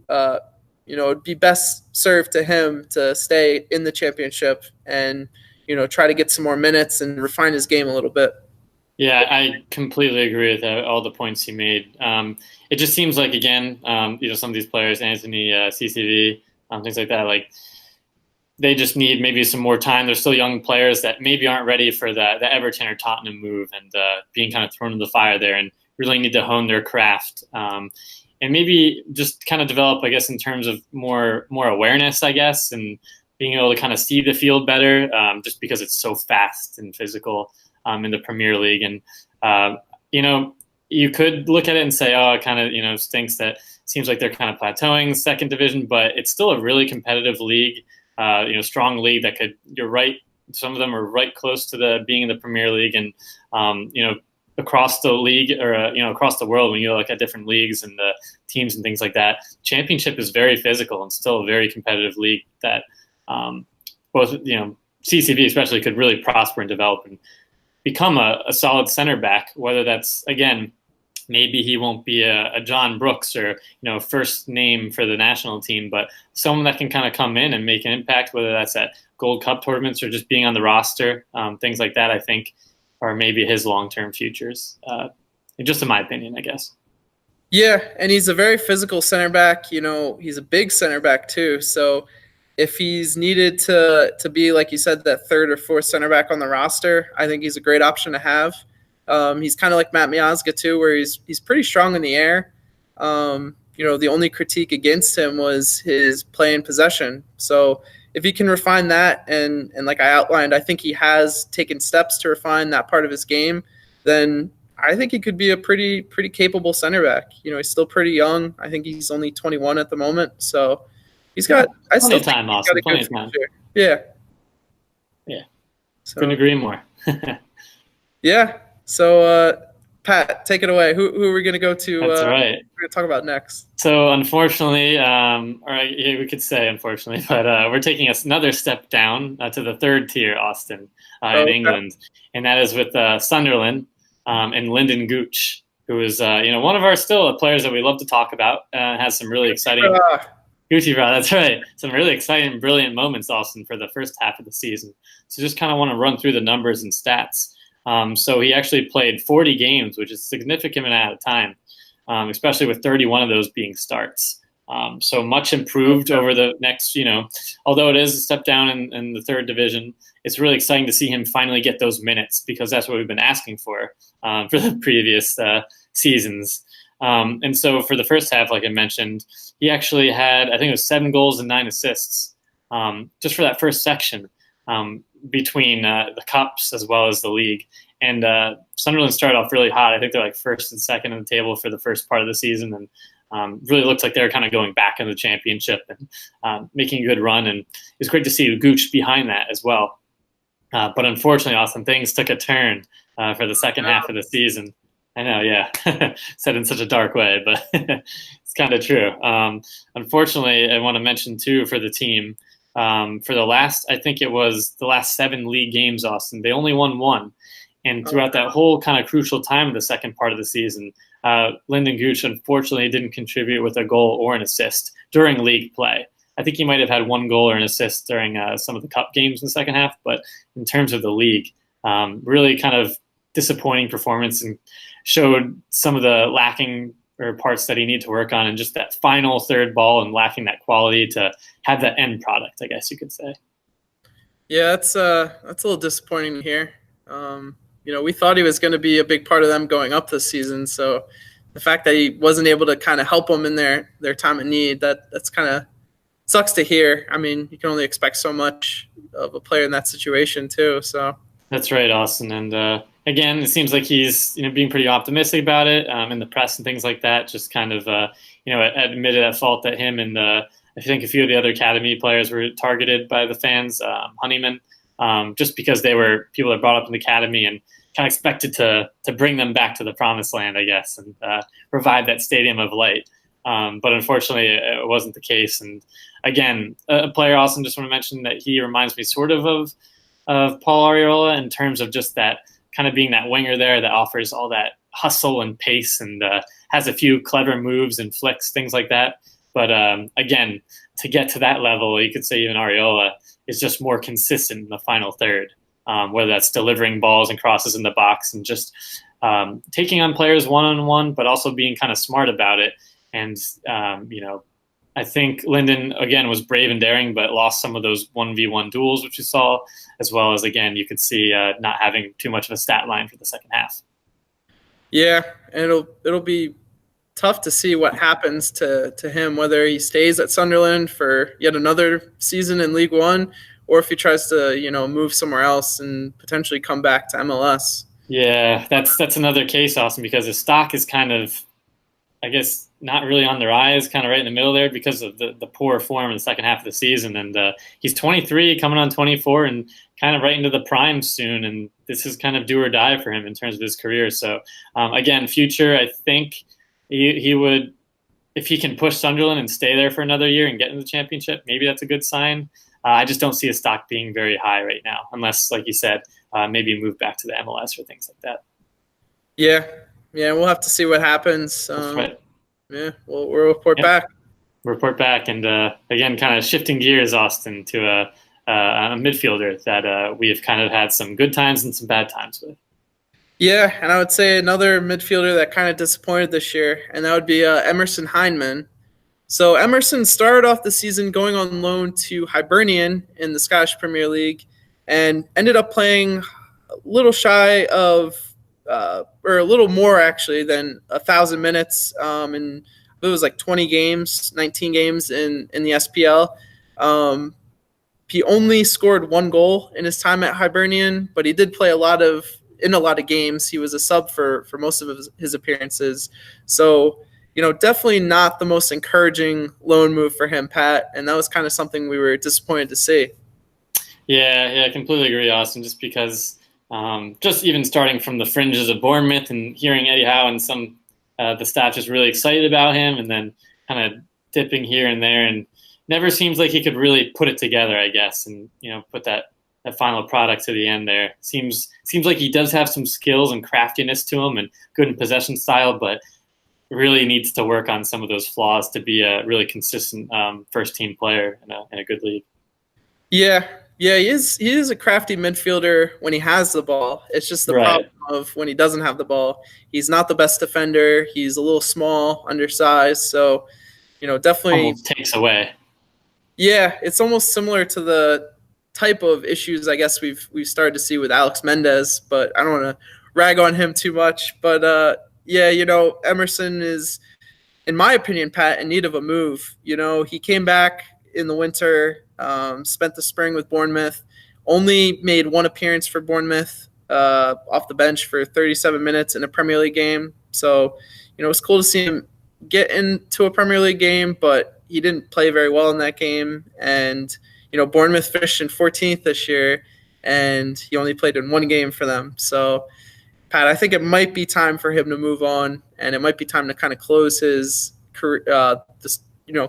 it'd be best served to him to stay in the championship and, try to get some more minutes and refine his game a little bit. Yeah, I completely agree with all the points you made. It just seems like, again, some of these players, Anthony, CCV, things like that, like they just need maybe some more time. They're still young players that maybe aren't ready for the Everton or Tottenham move and being kind of thrown in the fire there, and really need to hone their craft. And maybe just kind of develop, I guess, in terms of more awareness, I guess, and being able to kind of see the field better, just because it's so fast and physical in the Premier League. And, you could look at it and say, oh, it kind of, stinks that seems like they're kind of plateauing second division, but it's still a really competitive league, strong league that could, you're right, some of them are right close to being in the Premier League. And, across the league or, across the world, when you look at different leagues and the teams and things like that, championship is very physical and still a very competitive league that both, CCV especially could really prosper and develop and become a solid center back, whether that's, again, maybe he won't be a John Brooks or, first name for the national team, but someone that can kind of come in and make an impact, whether that's at Gold Cup tournaments or just being on the roster, things like that, I think, or maybe his long-term futures, just in my opinion, I guess. Yeah, and he's a very physical center back. He's a big center back too. So if he's needed to be, like you said, that third or fourth center back on the roster, I think he's a great option to have. He's kind of like Matt Miazga too, where he's pretty strong in the air. The only critique against him was his play in possession. So if he can refine that, and like I outlined, I think he has taken steps to refine that part of his game, then I think he could be a pretty capable center back. He's still pretty young. I think he's only 21 at the moment, so he's got plenty of time, Austin. Plenty of time. Yeah. So, couldn't agree more. Yeah. So Pat, take it away. Who are we going to go to? That's right. We're going to talk about next. So unfortunately, we could say unfortunately, but we're taking another step down to the third tier, Austin, in England, and that is with Sunderland and Lynden Gooch, who is one of our still players that we love to talk about. Has some really exciting Gucci, bro. That's right. Some really exciting, brilliant moments, Austin, for the first half of the season. So just kind of want to run through the numbers and stats. So he actually played 40 games, which is a significant amount of time, especially with 31 of those being starts. So much improved over the next, although it is a step down in the third division, it's really exciting to see him finally get those minutes, because that's what we've been asking for the previous seasons. And so for the first half, like I mentioned, he actually had, I think it was 7 goals and 9 assists just for that first section. Between the cups as well as the league. And Sunderland started off really hot. I think they're like first and second in the table for the first part of the season, and really looks like they're kind of going back in the championship and making a good run. And it's great to see Gooch behind that as well. But unfortunately, Austin, things took a turn for the second half of the season. I know, yeah, said in such a dark way, but it's kind of true. Unfortunately, I want to mention too for the team, for the last, I think it was the last 7 league games, Austin, they only won 1. And throughout that whole kind of crucial time of the second part of the season, Lynden Gooch unfortunately didn't contribute with a goal or an assist during league play. I think he might have had 1 goal or an assist during some of the cup games in the second half, but in terms of the league, really kind of disappointing performance, and showed some of the lacking or parts that he needed to work on, and just that final third ball and lacking that quality to have that end product, I guess you could say. Yeah, that's a little disappointing here. We thought he was going to be a big part of them going up this season, so the fact that he wasn't able to kind of help them in their time of need, that's kind of sucks to hear. I mean, you can only expect so much of a player in that situation too. So That's right, Austin. And again, it seems like he's being pretty optimistic about it in the press and things like that. Just kind of admitted at fault that him and I think a few of the other academy players were targeted by the fans, Honeyman, just because they were people that brought up in the academy and kind of expected to bring them back to the promised land, I guess, and revive that stadium of light. But unfortunately, it wasn't the case. And again, a player also just want to mention that he reminds me sort of Paul Arriola in terms of just that kind of being that winger there that offers all that hustle and pace and has a few clever moves and flicks, things like that. But again, to get to that level, you could say even Arriola is just more consistent in the final third, whether that's delivering balls and crosses in the box and just taking on players one-on-one, but also being kind of smart about it. And, I think Lynden, again, was brave and daring, but lost some of those 1v1 duels, which you saw, as well as, again, you could see not having too much of a stat line for the second half. Yeah, and it'll be tough to see what happens to him, whether he stays at Sunderland for yet another season in League One, or if he tries to, move somewhere else and potentially come back to MLS. Yeah, that's another case, Austin, because his stock is kind of, I guess, not really on the rise, kind of right in the middle there because of the poor form in the second half of the season. And he's 23, coming on 24, and kind of right into the prime soon. And this is kind of do or die for him in terms of his career. So, again, future, I think he would, if he can push Sunderland and stay there for another year and get in the championship, maybe that's a good sign. I just don't see his stock being very high right now, unless, like you said, maybe move back to the MLS or things like that. Yeah, we'll have to see what happens. That's right. Yeah, we'll report back. Report back, and again, kind of shifting gears, Austin, to a midfielder that we have kind of had some good times and some bad times with. Yeah, and I would say another midfielder that kind of disappointed this year, and that would be Emerson Hyndman. So Emerson started off the season going on loan to Hibernian in the Scottish Premier League and ended up playing a little shy of or a little more actually than 1,000 minutes in it was like 20 games, 19 games in the SPL. He only scored 1 goal in his time at Hibernian, but he did play a lot of games. He was a sub for most of his appearances. So, definitely not the most encouraging loan move for him, Pat, and that was kind of something we were disappointed to see. Yeah, I completely agree, Austin, just because just even starting from the fringes of Bournemouth and hearing Eddie Howe and some the staff just really excited about him, and then kind of dipping here and there, and never seems like he could really put it together, I guess, and put that final product to the end there. Seems like he does have some skills and craftiness to him and good in possession style, but really needs to work on some of those flaws to be a really consistent first team player in a good league. Yeah, he is a crafty midfielder when he has the ball. It's just the problem of when he doesn't have the ball. He's not the best defender. He's a little small, undersized. So, definitely almost takes away. Yeah, it's almost similar to the type of issues I guess we've started to see with Alex Mendez, but I don't want to rag on him too much. But Emerson is, in my opinion, Pat, in need of a move. He came back in the winter. Spent the spring with Bournemouth, only made 1 appearance for Bournemouth off the bench for 37 minutes in a Premier League game. So, it was cool to see him get into a Premier League game, but he didn't play very well in that game. And, Bournemouth finished in 14th this year, and he only played in 1 game for them. So, Pat, I think it might be time for him to move on, and it might be time to kind of close his career,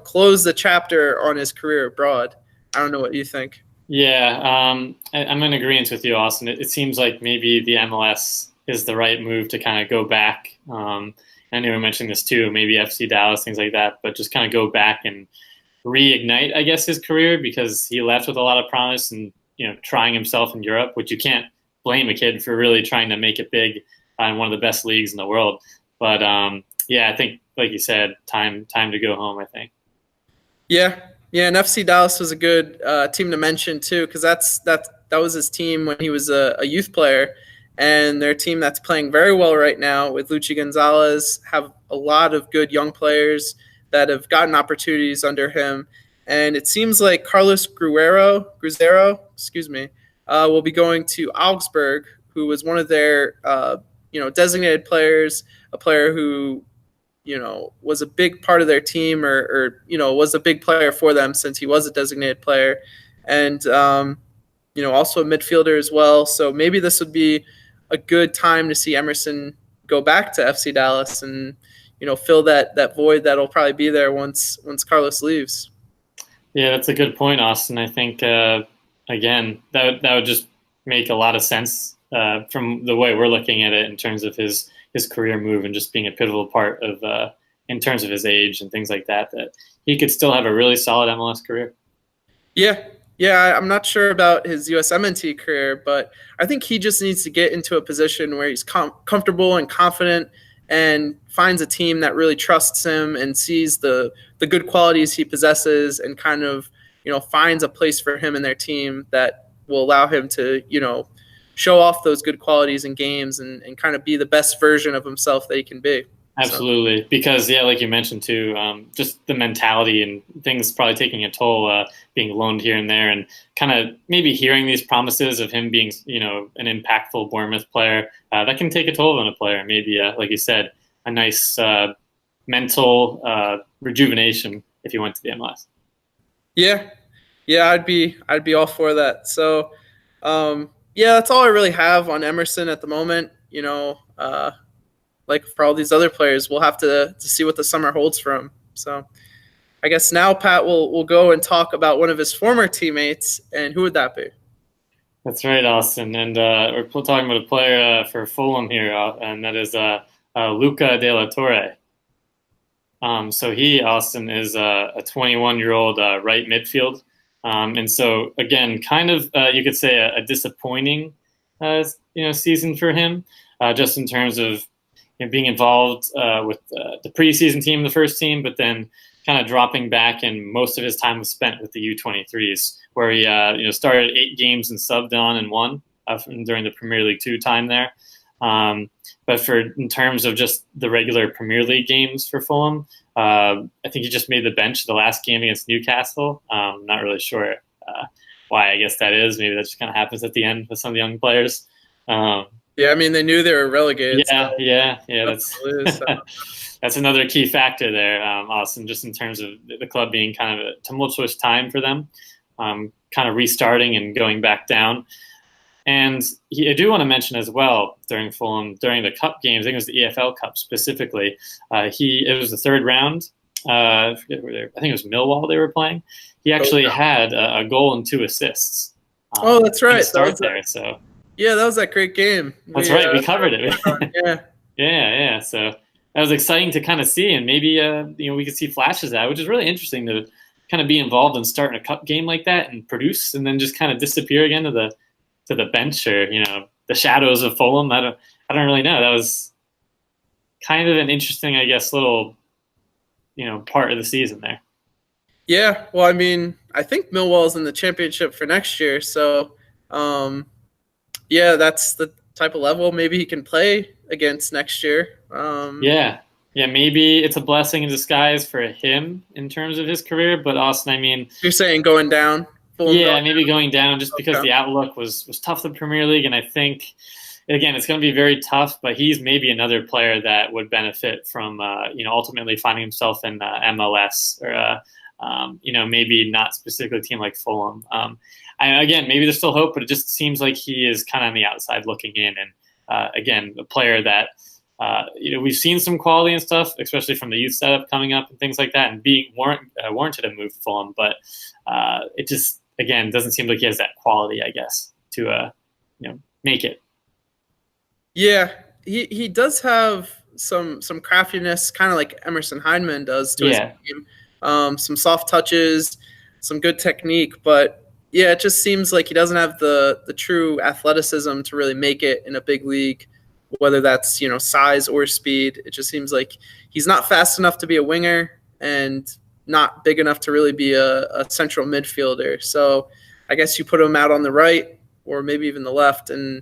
close the chapter on his career abroad. I don't know what you think. Yeah, I'm in agreement with you, Austin. It seems like maybe the MLS is the right move to kind of go back. I know we mentioned this too, maybe FC Dallas, things like that, but just kind of go back and reignite, I guess, his career, because he left with a lot of promise and, trying himself in Europe, which you can't blame a kid for really trying to make it big in one of the best leagues in the world. But I think, like you said, time to go home, I think. Yeah, and FC Dallas was a good team to mention too, because that was his team when he was a youth player, and their team that's playing very well right now with Luchi Gonzalez, have a lot of good young players that have gotten opportunities under him. and it seems like Carlos Gruzzero, will be going to Augsburg, who was one of their designated players, a player who was a big part of their team, or was a big player for them since he was a designated player, and also a midfielder as well. So maybe this would be a good time to see Emerson go back to FC Dallas and fill that void that'll probably be there once Carlos leaves. Yeah, that's a good point, Austin. I think again that would just make a lot of sense from the way we're looking at it in terms of his career move and just being a pivotal part of in terms of his age and things like that he could still have a really solid MLS career. Yeah, I'm not sure about his USMNT career, but I think he just needs to get into a position where he's comfortable and confident and finds a team that really trusts him and sees the good qualities he possesses and kind of, finds a place for him in their team that will allow him to, show off those good qualities in games and kind of be the best version of himself that he can be. Absolutely. So. Because, like you mentioned too, just the mentality and things probably taking a toll, being loaned here and there, and kind of maybe hearing these promises of him being, an impactful Bournemouth player, that can take a toll on a player. Maybe, like you said, a nice mental rejuvenation if he went to the MLS. Yeah, I'd be all for that. So, that's all I really have on Emerson at the moment. Like for all these other players, we'll have to see what the summer holds for him. So I guess now, Pat, we'll go and talk about one of his former teammates, and who would that be? That's right, Austin. And we're talking about a player for Fulham here, and that is Luca de la Torre. So he, Austin, is a 21-year-old right midfield. And so, again, kind of you could say a disappointing season for him, just in terms of being involved with the preseason team, the first team, but then kind of dropping back, and most of his time was spent with the U23s, where he started 8 games and subbed on and won during the Premier League 2 time there. But in terms of just the regular Premier League games for Fulham, I think he just made the bench the last game against Newcastle. Not really sure why. I guess that is. Maybe that just kind of happens at the end with some of the young players. Yeah, I mean, they knew they were relegated. Yeah. That's another key factor there, Austin, just in terms of the club being kind of a tumultuous time for them, kind of restarting and going back down. And I do want to mention as well, during Fulham, during the cup games, I think it was the EFL Cup specifically, it was the third round. I think it was Millwall they were playing. He actually had a goal and 2 assists. That's right. Yeah, that was that great game. That's right. We covered it. Yeah. Yeah. So that was exciting to kind of see, and maybe we could see flashes of that, which is really interesting to kind of be involved and start in a cup game like that and produce, and then just kind of disappear again to the bench or the shadows of Fulham. I don't really know. That was kind of an interesting, I guess, little part of the season there. Yeah. Well, I mean, I think Millwall's in the championship for next year, so. That's the type of level maybe he can play against next year. Yeah, maybe it's a blessing in disguise for him in terms of his career. But Austin, I mean, you're saying going down? Maybe going down just because the outlook was tough in the Premier League, and I think again it's going to be very tough. But he's maybe another player that would benefit from ultimately finding himself in MLS or maybe not specifically a team like Fulham. Again, maybe there's still hope, but it just seems like he is kind of on the outside looking in. And again, a player that, we've seen some quality and stuff, especially from the youth setup coming up and things like that, and being warranted a move for him. But it just, again, doesn't seem like he has that quality, I guess, to make it. Yeah, he does have some craftiness, kind of like Emerson Hyndman does to his game. Some soft touches, some good technique, but yeah, it just seems like he doesn't have the true athleticism to really make it in a big league, whether that's size or speed. It just seems like he's not fast enough to be a winger and not big enough to really be a central midfielder. So I guess you put him out on the right or maybe even the left, and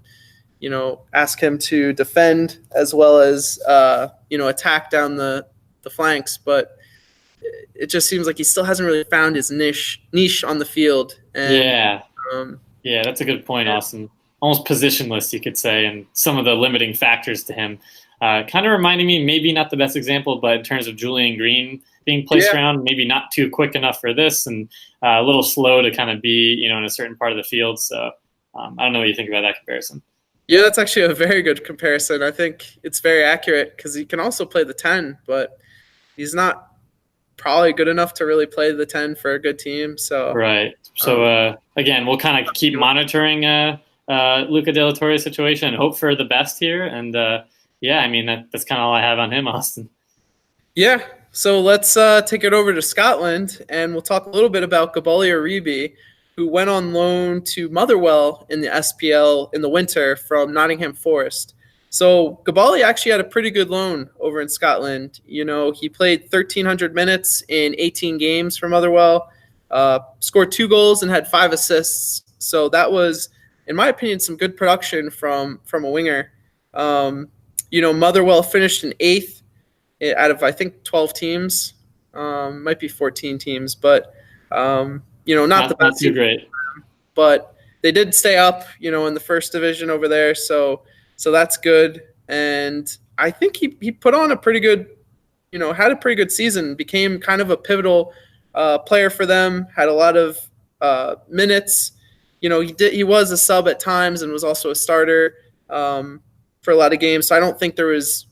ask him to defend as well as attack down the flanks. But it just seems like he still hasn't really found his niche on the field. And yeah, that's a good point, Austin. Almost positionless, you could say, and some of the limiting factors to him. Kind of reminding me, maybe not the best example, but in terms of Julian Green being placed around, maybe not too quick enough for this, and a little slow to kind of be, in a certain part of the field. So I don't know what you think about that comparison. Yeah, that's actually a very good comparison. I think it's very accurate because he can also play the 10, but he's not probably good enough to really play the 10 for a good team. So right. So again, we'll kind of keep monitoring Luca De La Torre's situation and hope for the best here. And that's kind of all I have on him, Austin. Yeah. So let's take it over to Scotland, and we'll talk a little bit about Gboly Ariyibi, who went on loan to Motherwell in the SPL in the winter from Nottingham Forest. So Gboly actually had a pretty good loan over in Scotland. He played 1,300 minutes in 18 games for Motherwell, scored 2 goals and had 5 assists. So that was, in my opinion, some good production from a winger. Motherwell finished in 8th out of, I think, 12 teams. Might be 14 teams, but not the best. Not too great. But they did stay up, in the first division over there. So that's good. And I think he put on a pretty good, had a pretty good season, became kind of a pivotal player for them, had a lot of minutes. He was a sub at times and was also a starter for a lot of games. So I don't think there was,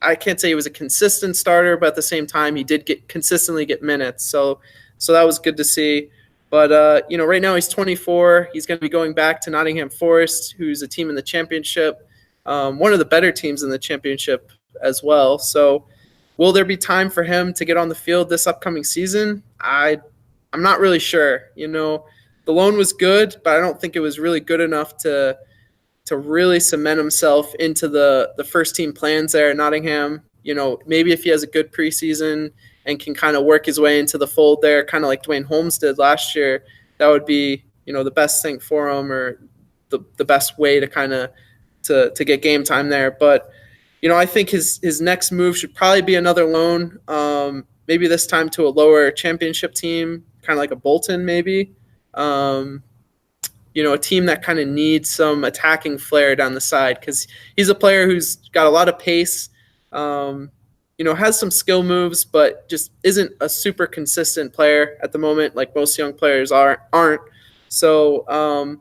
I can't say he was a consistent starter, but at the same time, he did consistently get minutes. So that was good to see. But, right now he's 24. He's going to be going back to Nottingham Forest, who's a team in the championship, one of the better teams in the championship as well. So will there be time for him to get on the field this upcoming season? I'm not really sure. The loan was good, but I don't think it was really good enough to really cement himself into the first team plans there at Nottingham. Maybe if he has a good preseason and can kind of work his way into the fold there, kind of like Duane Holmes did last year, that would be, the best thing for him, or the best way to kind of to get game time there. But, I think his next move should probably be another loan, maybe this time to a lower championship team, kind of like a Bolton maybe. A team that kind of needs some attacking flair down the side, because he's a player who's got a lot of pace, has some skill moves, but just isn't a super consistent player at the moment, like most young players aren't. So,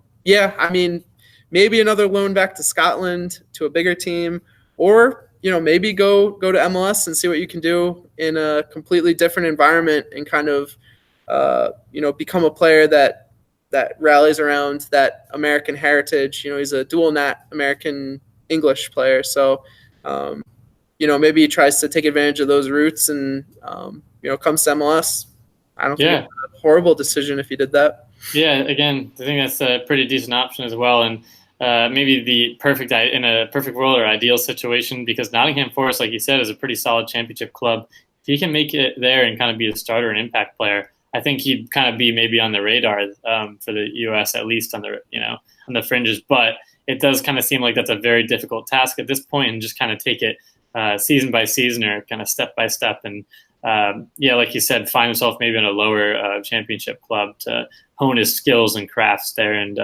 maybe another loan back to Scotland to a bigger team, or, maybe go to MLS and see what you can do in a completely different environment and kind of, become a player that rallies around that American heritage. He's a dual nat American English player. So, maybe he tries to take advantage of those roots and, comes to MLS. I don't think it's a horrible decision if he did that. Yeah, again, I think that's a pretty decent option as well. And maybe in a perfect world or ideal situation, because Nottingham Forest, like you said, is a pretty solid championship club. If he can make it there and kind of be a starter and impact player, I think he'd kind of be maybe on the radar for the U.S., at least on the fringes. But it does kind of seem like that's a very difficult task at this point, and just kind of take it season by season or kind of step by step. And like you said, find himself maybe in a lower championship club to hone his skills and crafts there, and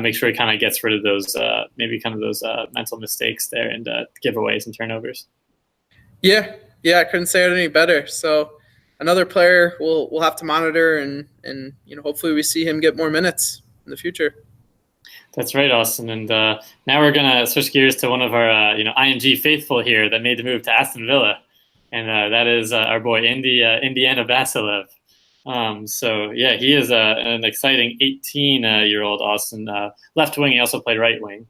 make sure he kind of gets rid of those mental mistakes there and giveaways and turnovers. Yeah, I couldn't say it any better. So another player we'll have to monitor, and hopefully we see him get more minutes in the future. That's right, Austin. And now we're gonna switch gears to one of our IMG faithful here that made the move to Aston Villa, and that is our boy Indiana Vassilev. He is an exciting 18-year-old Austin left wing. He also played right wing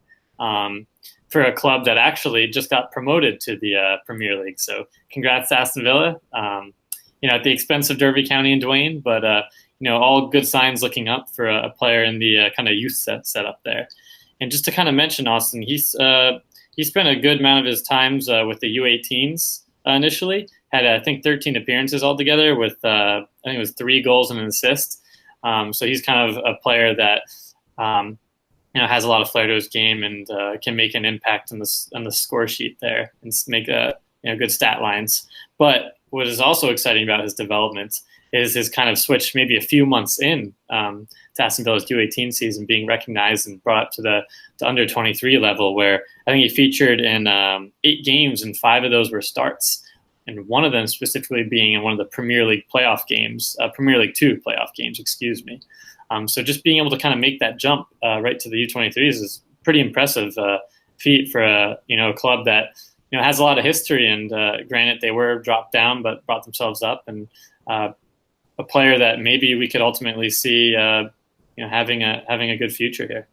for a club that actually just got promoted to the Premier League. So congrats to Aston Villa. At the expense of Derby County and Duane, but all good signs looking up for a player in the kind of youth set up there. And just to kind of mention Austin, he spent a good amount of his times with the U18s initially. Had I think 13 appearances altogether with I think it was 3 goals and an assist. So he's kind of a player that has a lot of flair to his game and can make an impact on the score sheet there and make good stat lines. But what is also exciting about his development is his kind of switch maybe a few months in to Aston Villa's U18 season, being recognized and brought up to the under 23 level, where I think he featured in 8 games, and 5 of those were starts. And one of them specifically being in one of the Premier League playoff games, Premier League 2 playoff games, excuse me. So just being able to kind of make that jump right to the U23s is pretty impressive feat for a club that has a lot of history. And granted, they were dropped down, but brought themselves up, and a player that maybe we could ultimately see having a good future here.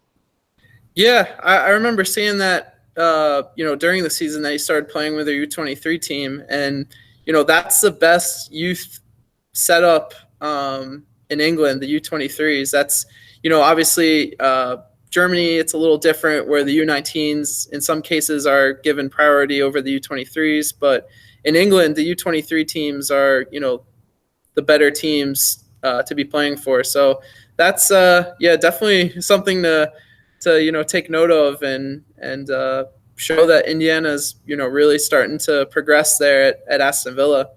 Yeah, I remember seeing that during the season that he started playing with their U23 team, and that's the best youth setup in England, the U23s. That's obviously Germany, it's a little different, where the U19s in some cases are given priority over the U23s, but in England the U23 teams are the better teams to be playing for. So that's definitely something to take note of and show that Indiana's really starting to progress there at Aston Villa.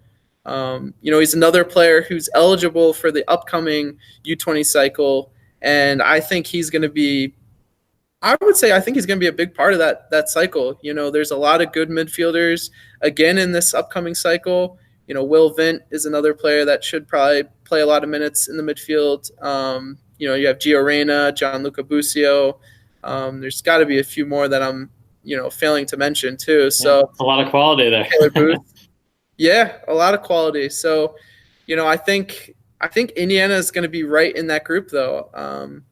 He's another player who's eligible for the upcoming U20 cycle, and I think he's going to be a big part of that cycle. There's a lot of good midfielders again in this upcoming cycle. Will Vint is another player that should probably play a lot of minutes in the midfield. You have Gio Reyna, Gianluca Busio. There's got to be a few more that I'm, failing to mention too. So a lot of quality there. Taylor Booth. Yeah, a lot of quality. So, I think Indiana is going to be right in that group, though.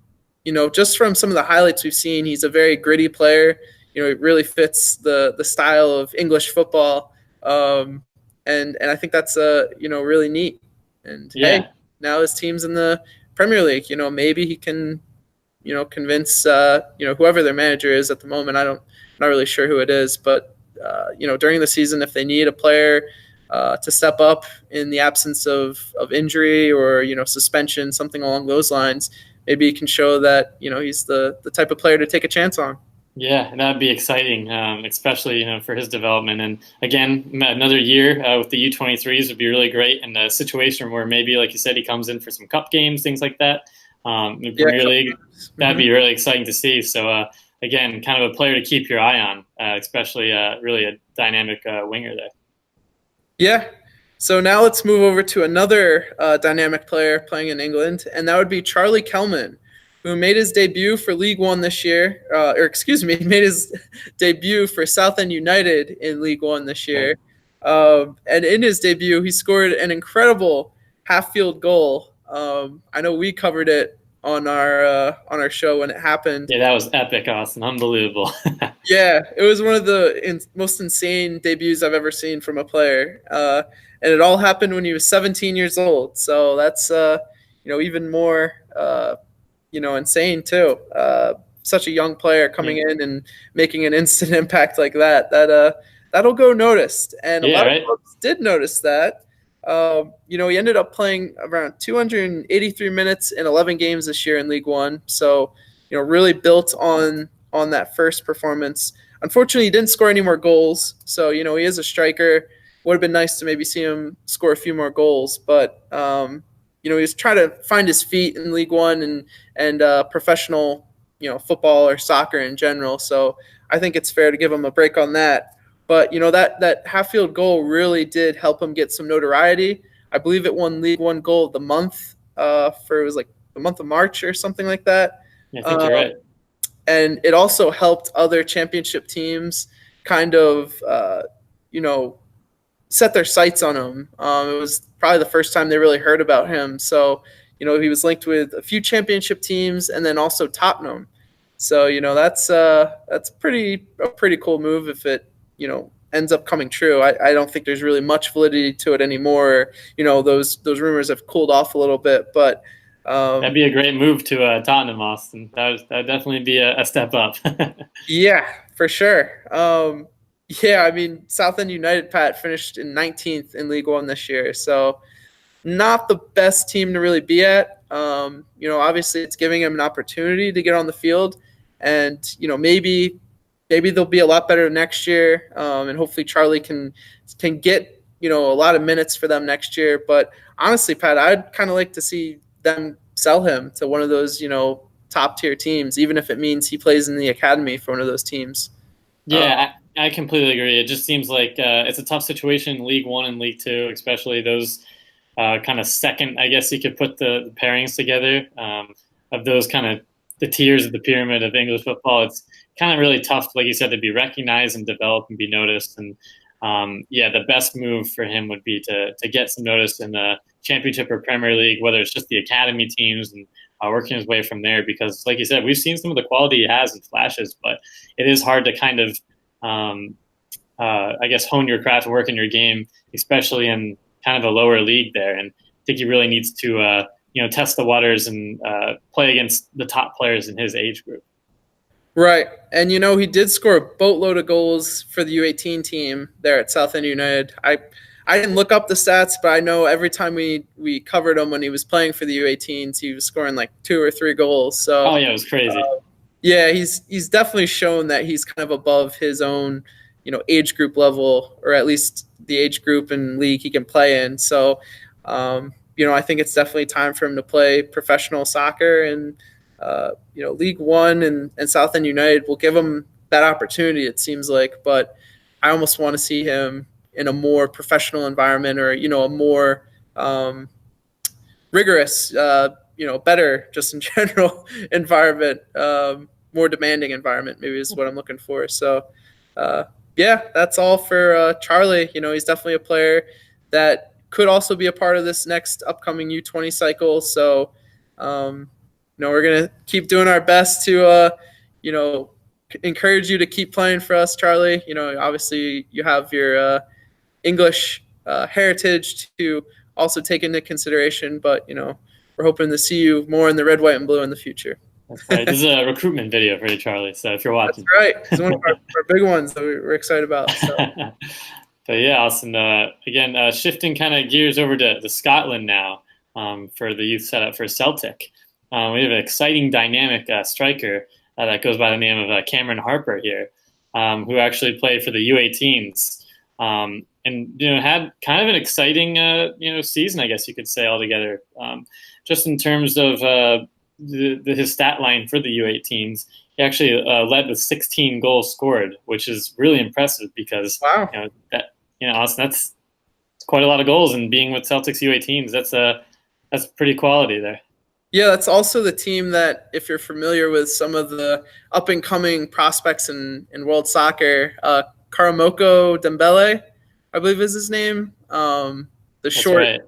Just from some of the highlights we've seen, he's a very gritty player. It really fits the style of English football. And I think that's really neat. And hey, now his team's in the Premier League. Maybe he can convince whoever their manager is at the moment. I'm not really sure who it is, but during the season, if they need a player to step up in the absence of injury or suspension, something along those lines, maybe he can show that he's the type of player to take a chance on. Yeah, that'd be exciting, especially for his development. And again, another year with the U23s would be really great. In a situation where maybe, like you said, he comes in for some cup games, things like that. In the Premier League, that'd be really exciting to see. So again, kind of a player to keep your eye on, especially really a dynamic winger there. Yeah. So now let's move over to another dynamic player playing in England, and that would be Charlie Kelman, who made his debut for League One this year, made his debut for Southend United in League One this year. And in his debut, he scored an incredible half-field goal. I know we covered it on our show when it happened. Yeah, that was epic, Austin. Unbelievable. Yeah, it was one of the most insane debuts I've ever seen from a player. And it all happened when he was 17 years old. So that's, even more insane too. Such a young player coming in and making an instant impact like that. That'll go noticed, and a lot of folks did notice that. He ended up playing around 283 minutes in 11 games this year in League One. So, really built on that first performance. Unfortunately, he didn't score any more goals. So, he is a striker. Would have been nice to maybe see him score a few more goals, but he was trying to find his feet in League One and professional, football or soccer in general. So I think it's fair to give him a break on that. But that half-field goal really did help him get some notoriety. I believe it won League One goal of the month it was like the month of March or something like that. Yeah, I think you're right. And it also helped other championship teams kind of set their sights on him. It was probably the first time they really heard about him. So, he was linked with a few championship teams and then also Tottenham. So, that's a pretty cool move if it, ends up coming true. I don't think there's really much validity to it anymore. Those rumors have cooled off a little bit, but that'd be a great move to Tottenham, Austin. That'd definitely be a step up. Yeah, for sure. Southend United, Pat, finished in 19th in League One this year. So not the best team to really be at. Obviously it's giving him an opportunity to get on the field, and, maybe they'll be a lot better next year. And hopefully Charlie can get a lot of minutes for them next year. But honestly, Pat, I'd kind of like to see them sell him to one of those, top tier teams, even if it means he plays in the academy for one of those teams. Yeah, I completely agree. It just seems like it's a tough situation in League One and League Two, especially those kind of second, I guess you could put the pairings together of those kind of the tiers of the pyramid of English football. It's kind of really tough, like you said, to be recognized and develop and be noticed. And the best move for him would be to get some notice in the Championship or Premier League, whether it's just the academy teams, and working his way from there. Because, like you said, we've seen some of the quality he has in flashes, but it is hard to kind of, I guess, hone your craft, work in your game, especially in kind of a lower league there. And I think he really needs to, test the waters and play against the top players in his age group. Right. And, he did score a boatload of goals for the U18 team there at South End United. I didn't look up the stats, but I know every time we covered him when he was playing for the U18s, he was scoring like 2 or 3 goals. So, it was crazy. He's definitely shown that he's kind of above his own, age group level, or at least the age group and league he can play in. So, I think it's definitely time for him to play professional soccer, and League One and South End United will give him that opportunity, it seems like. But I almost want to see him in a more professional environment, or, a more rigorous, better just in general environment, more demanding environment, maybe is what I'm looking for. So, that's all for Charlie. He's definitely a player that could also be a part of this next upcoming U20 cycle. So, we're going to keep doing our best to, encourage you to keep playing for us, Charlie. Obviously you have your English heritage to also take into consideration, but, we're hoping to see you more in the red, white, and blue in the future. That's right. This is a recruitment video for you, Charlie. So if you're watching. That's right. It's one of our big ones that we're excited about. So. But yeah, Austin, again, shifting kind of gears over to Scotland now for the youth setup for Celtic. We have an exciting, dynamic striker that goes by the name of Cameron Harper here, who actually played for the U18s, and had kind of an exciting season, I guess you could say, altogether. Just in terms of his stat line for the U18s, he actually led with 16 goals scored, which is really impressive because wow. Austin, that's quite a lot of goals, and being with Celtics U18s, that's pretty quality there. Yeah, that's also the team that, if you're familiar with some of the up-and-coming prospects in world soccer, Karamoko Dembele, I believe is his name. The that's short, right.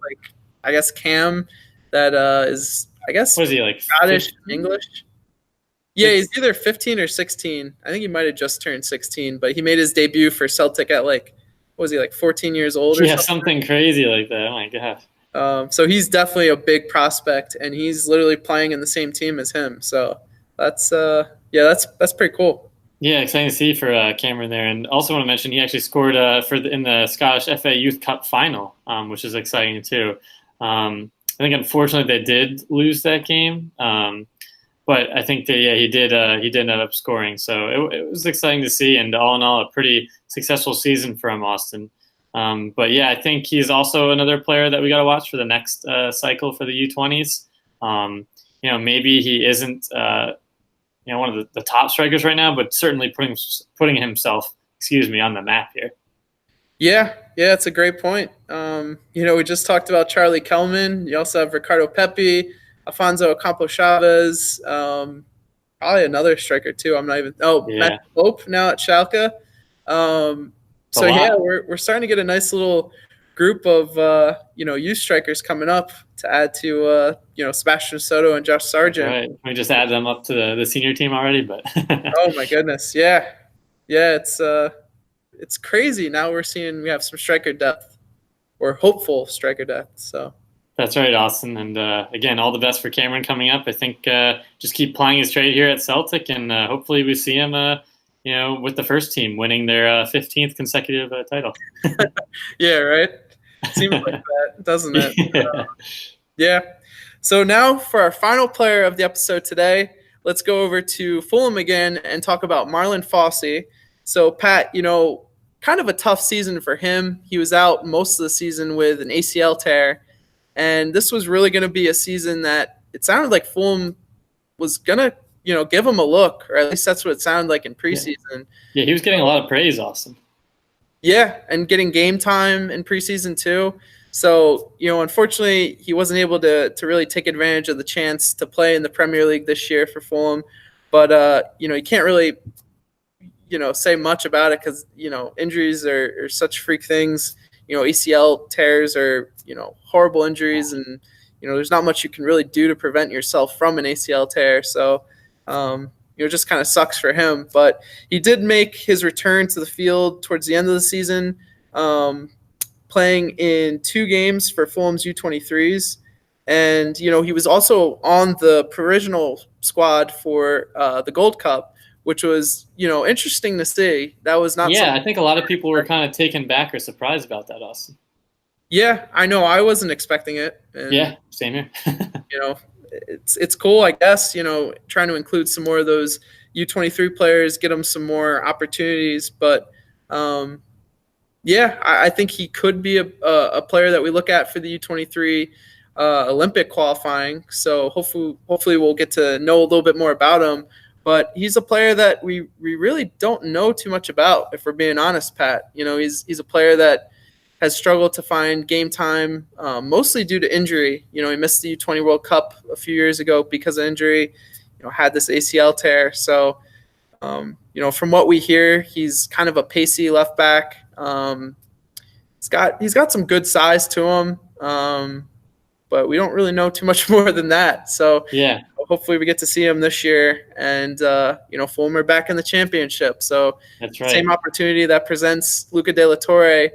I guess, Cam, that is, I guess, what is he, like Scottish, 15? English? Yeah, he's either 15 or 16. I think he might have just turned 16, but he made his debut for Celtic at, 14 years old or something crazy like that. Oh, my God. So he's definitely a big prospect, and he's literally playing in the same team as him. So that's pretty cool. Yeah, exciting to see for Cameron there. And also want to mention he actually scored in the Scottish FA Youth Cup final, which is exciting too. I think unfortunately they did lose that game, but I think that he did end up scoring. So it was exciting to see, and all in all, a pretty successful season for him, Austin. But yeah, I think he's also another player that we got to watch for the next cycle for the U20s. Maybe he isn't one of the top strikers right now, but certainly putting himself, on the map here. Yeah, it's a great point. We just talked about Charlie Kelman. You also have Ricardo Pepi, Afonso Ocampo-Chavez, probably another striker too. Matt Pope now at Schalke. We're starting to get a nice little group of youth strikers coming up to add to Sebastian Soto and Josh Sargent. Right, we just added them up to the senior team already, but oh my goodness, yeah, it's crazy. Now we have some striker depth, or hopeful striker depth. So that's right, Austin, and again, all the best for Cameron coming up. I think just keep plying his trade here at Celtic, and hopefully we see him. With the first team winning their 15th consecutive title. Yeah, right? Seems like that, doesn't it? Yeah. So now for our final player of the episode today, let's go over to Fulham again and talk about Marlon Fossey. So, Pat, kind of a tough season for him. He was out most of the season with an ACL tear, and this was really going to be a season that it sounded like Fulham was going to, give him a look, or at least that's what it sounded like in preseason. Yeah, he was getting a lot of praise, Austin. Yeah, and getting game time in preseason too. So, unfortunately, he wasn't able to really take advantage of the chance to play in the Premier League this year for Fulham. But, you can't really, say much about it because, injuries are such freak things. ACL tears are, horrible injuries, and, there's not much you can really do to prevent yourself from an ACL tear. So, it just kind of sucks for him. But he did make his return to the field towards the end of the season, playing in 2 games for Fulham's U23s. And, he was also on the provisional squad for the Gold Cup, which was, interesting to see. That was not I think a lot of people were kind of taken back or surprised about that, Austin. Yeah, I know. I wasn't expecting it. And, yeah, same here. It's cool, I guess, trying to include some more of those U23 players, get them some more opportunities. But, I think he could be a player that we look at for the U23 Olympic qualifying. So hopefully we'll get to know a little bit more about him. But he's a player that we really don't know too much about, if we're being honest, Pat. He's a player that has struggled to find game time, mostly due to injury. He missed the U20 World Cup a few years ago because of injury, had this ACL tear. So, from what we hear, he's kind of a pacey left back. He's got some good size to him, but we don't really know too much more than that. So hopefully we get to see him this year, and Fulham are back in the championship. So that's right. Same opportunity that presents Luca de la Torre,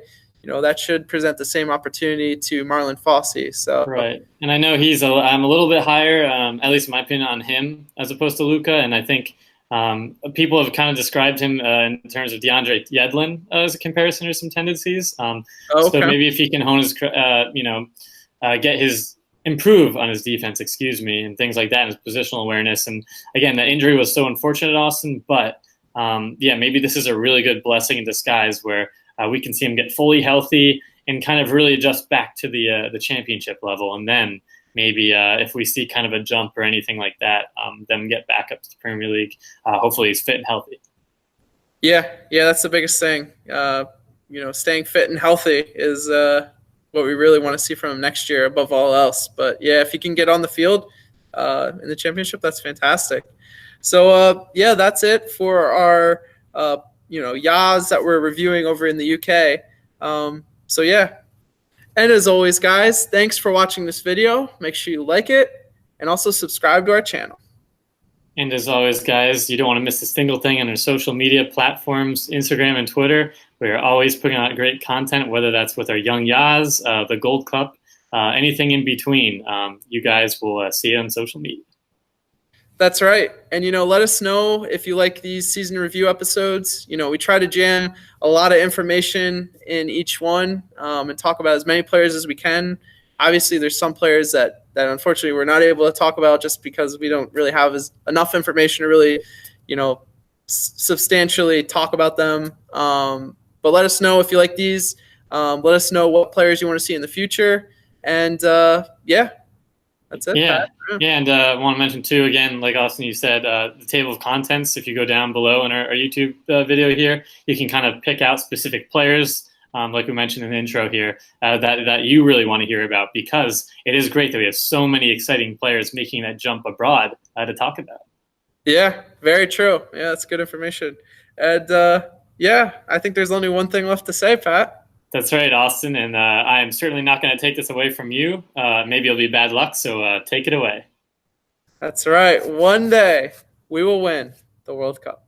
that should present the same opportunity to Marlon Fossey. So right, and I know I'm a little bit higher, at least in my opinion, on him as opposed to Luca, and I think people have kind of described him in terms of DeAndre Yedlin as a comparison or some tendencies. So maybe if he can hone his, improve on his defense, and things like that, and his positional awareness. And again, the injury was so unfortunate, Austin, but maybe this is a really good blessing in disguise where we can see him get fully healthy and kind of really adjust back to the championship level. And then maybe if we see kind of a jump or anything like that, then get back up to the Premier League. Hopefully he's fit and healthy. Yeah, that's the biggest thing. Staying fit and healthy is what we really want to see from him next year above all else. But, if he can get on the field in the championship, that's fantastic. So, that's it for our YAAs that we're reviewing over in the UK. And as always, guys, thanks for watching this video. Make sure you like it and also subscribe to our channel. And as always, guys, you don't want to miss a single thing on our social media platforms, Instagram and Twitter. We are always putting out great content, whether that's with our young YAAs, the Gold Cup, anything in between. You guys will see it on social media. That's right. And, let us know if you like these season review episodes. We try to jam a lot of information in each one and talk about as many players as we can. Obviously, there's some players that unfortunately we're not able to talk about just because we don't really have enough information to really, substantially talk about them. But let us know if you like these. Let us know what players you want to see in the future. And, that's it. Yeah, and I want to mention too, again, like Austin, you said, the table of contents. If you go down below in our YouTube video here, you can kind of pick out specific players, like we mentioned in the intro here, that you really want to hear about, because it is great that we have so many exciting players making that jump abroad to talk about. Yeah, very true. Yeah, that's good information. And I think there's only one thing left to say, Pat. That's right, Austin, and I am certainly not going to take this away from you. Maybe it'll be bad luck, so take it away. That's right. One day we will win the World Cup.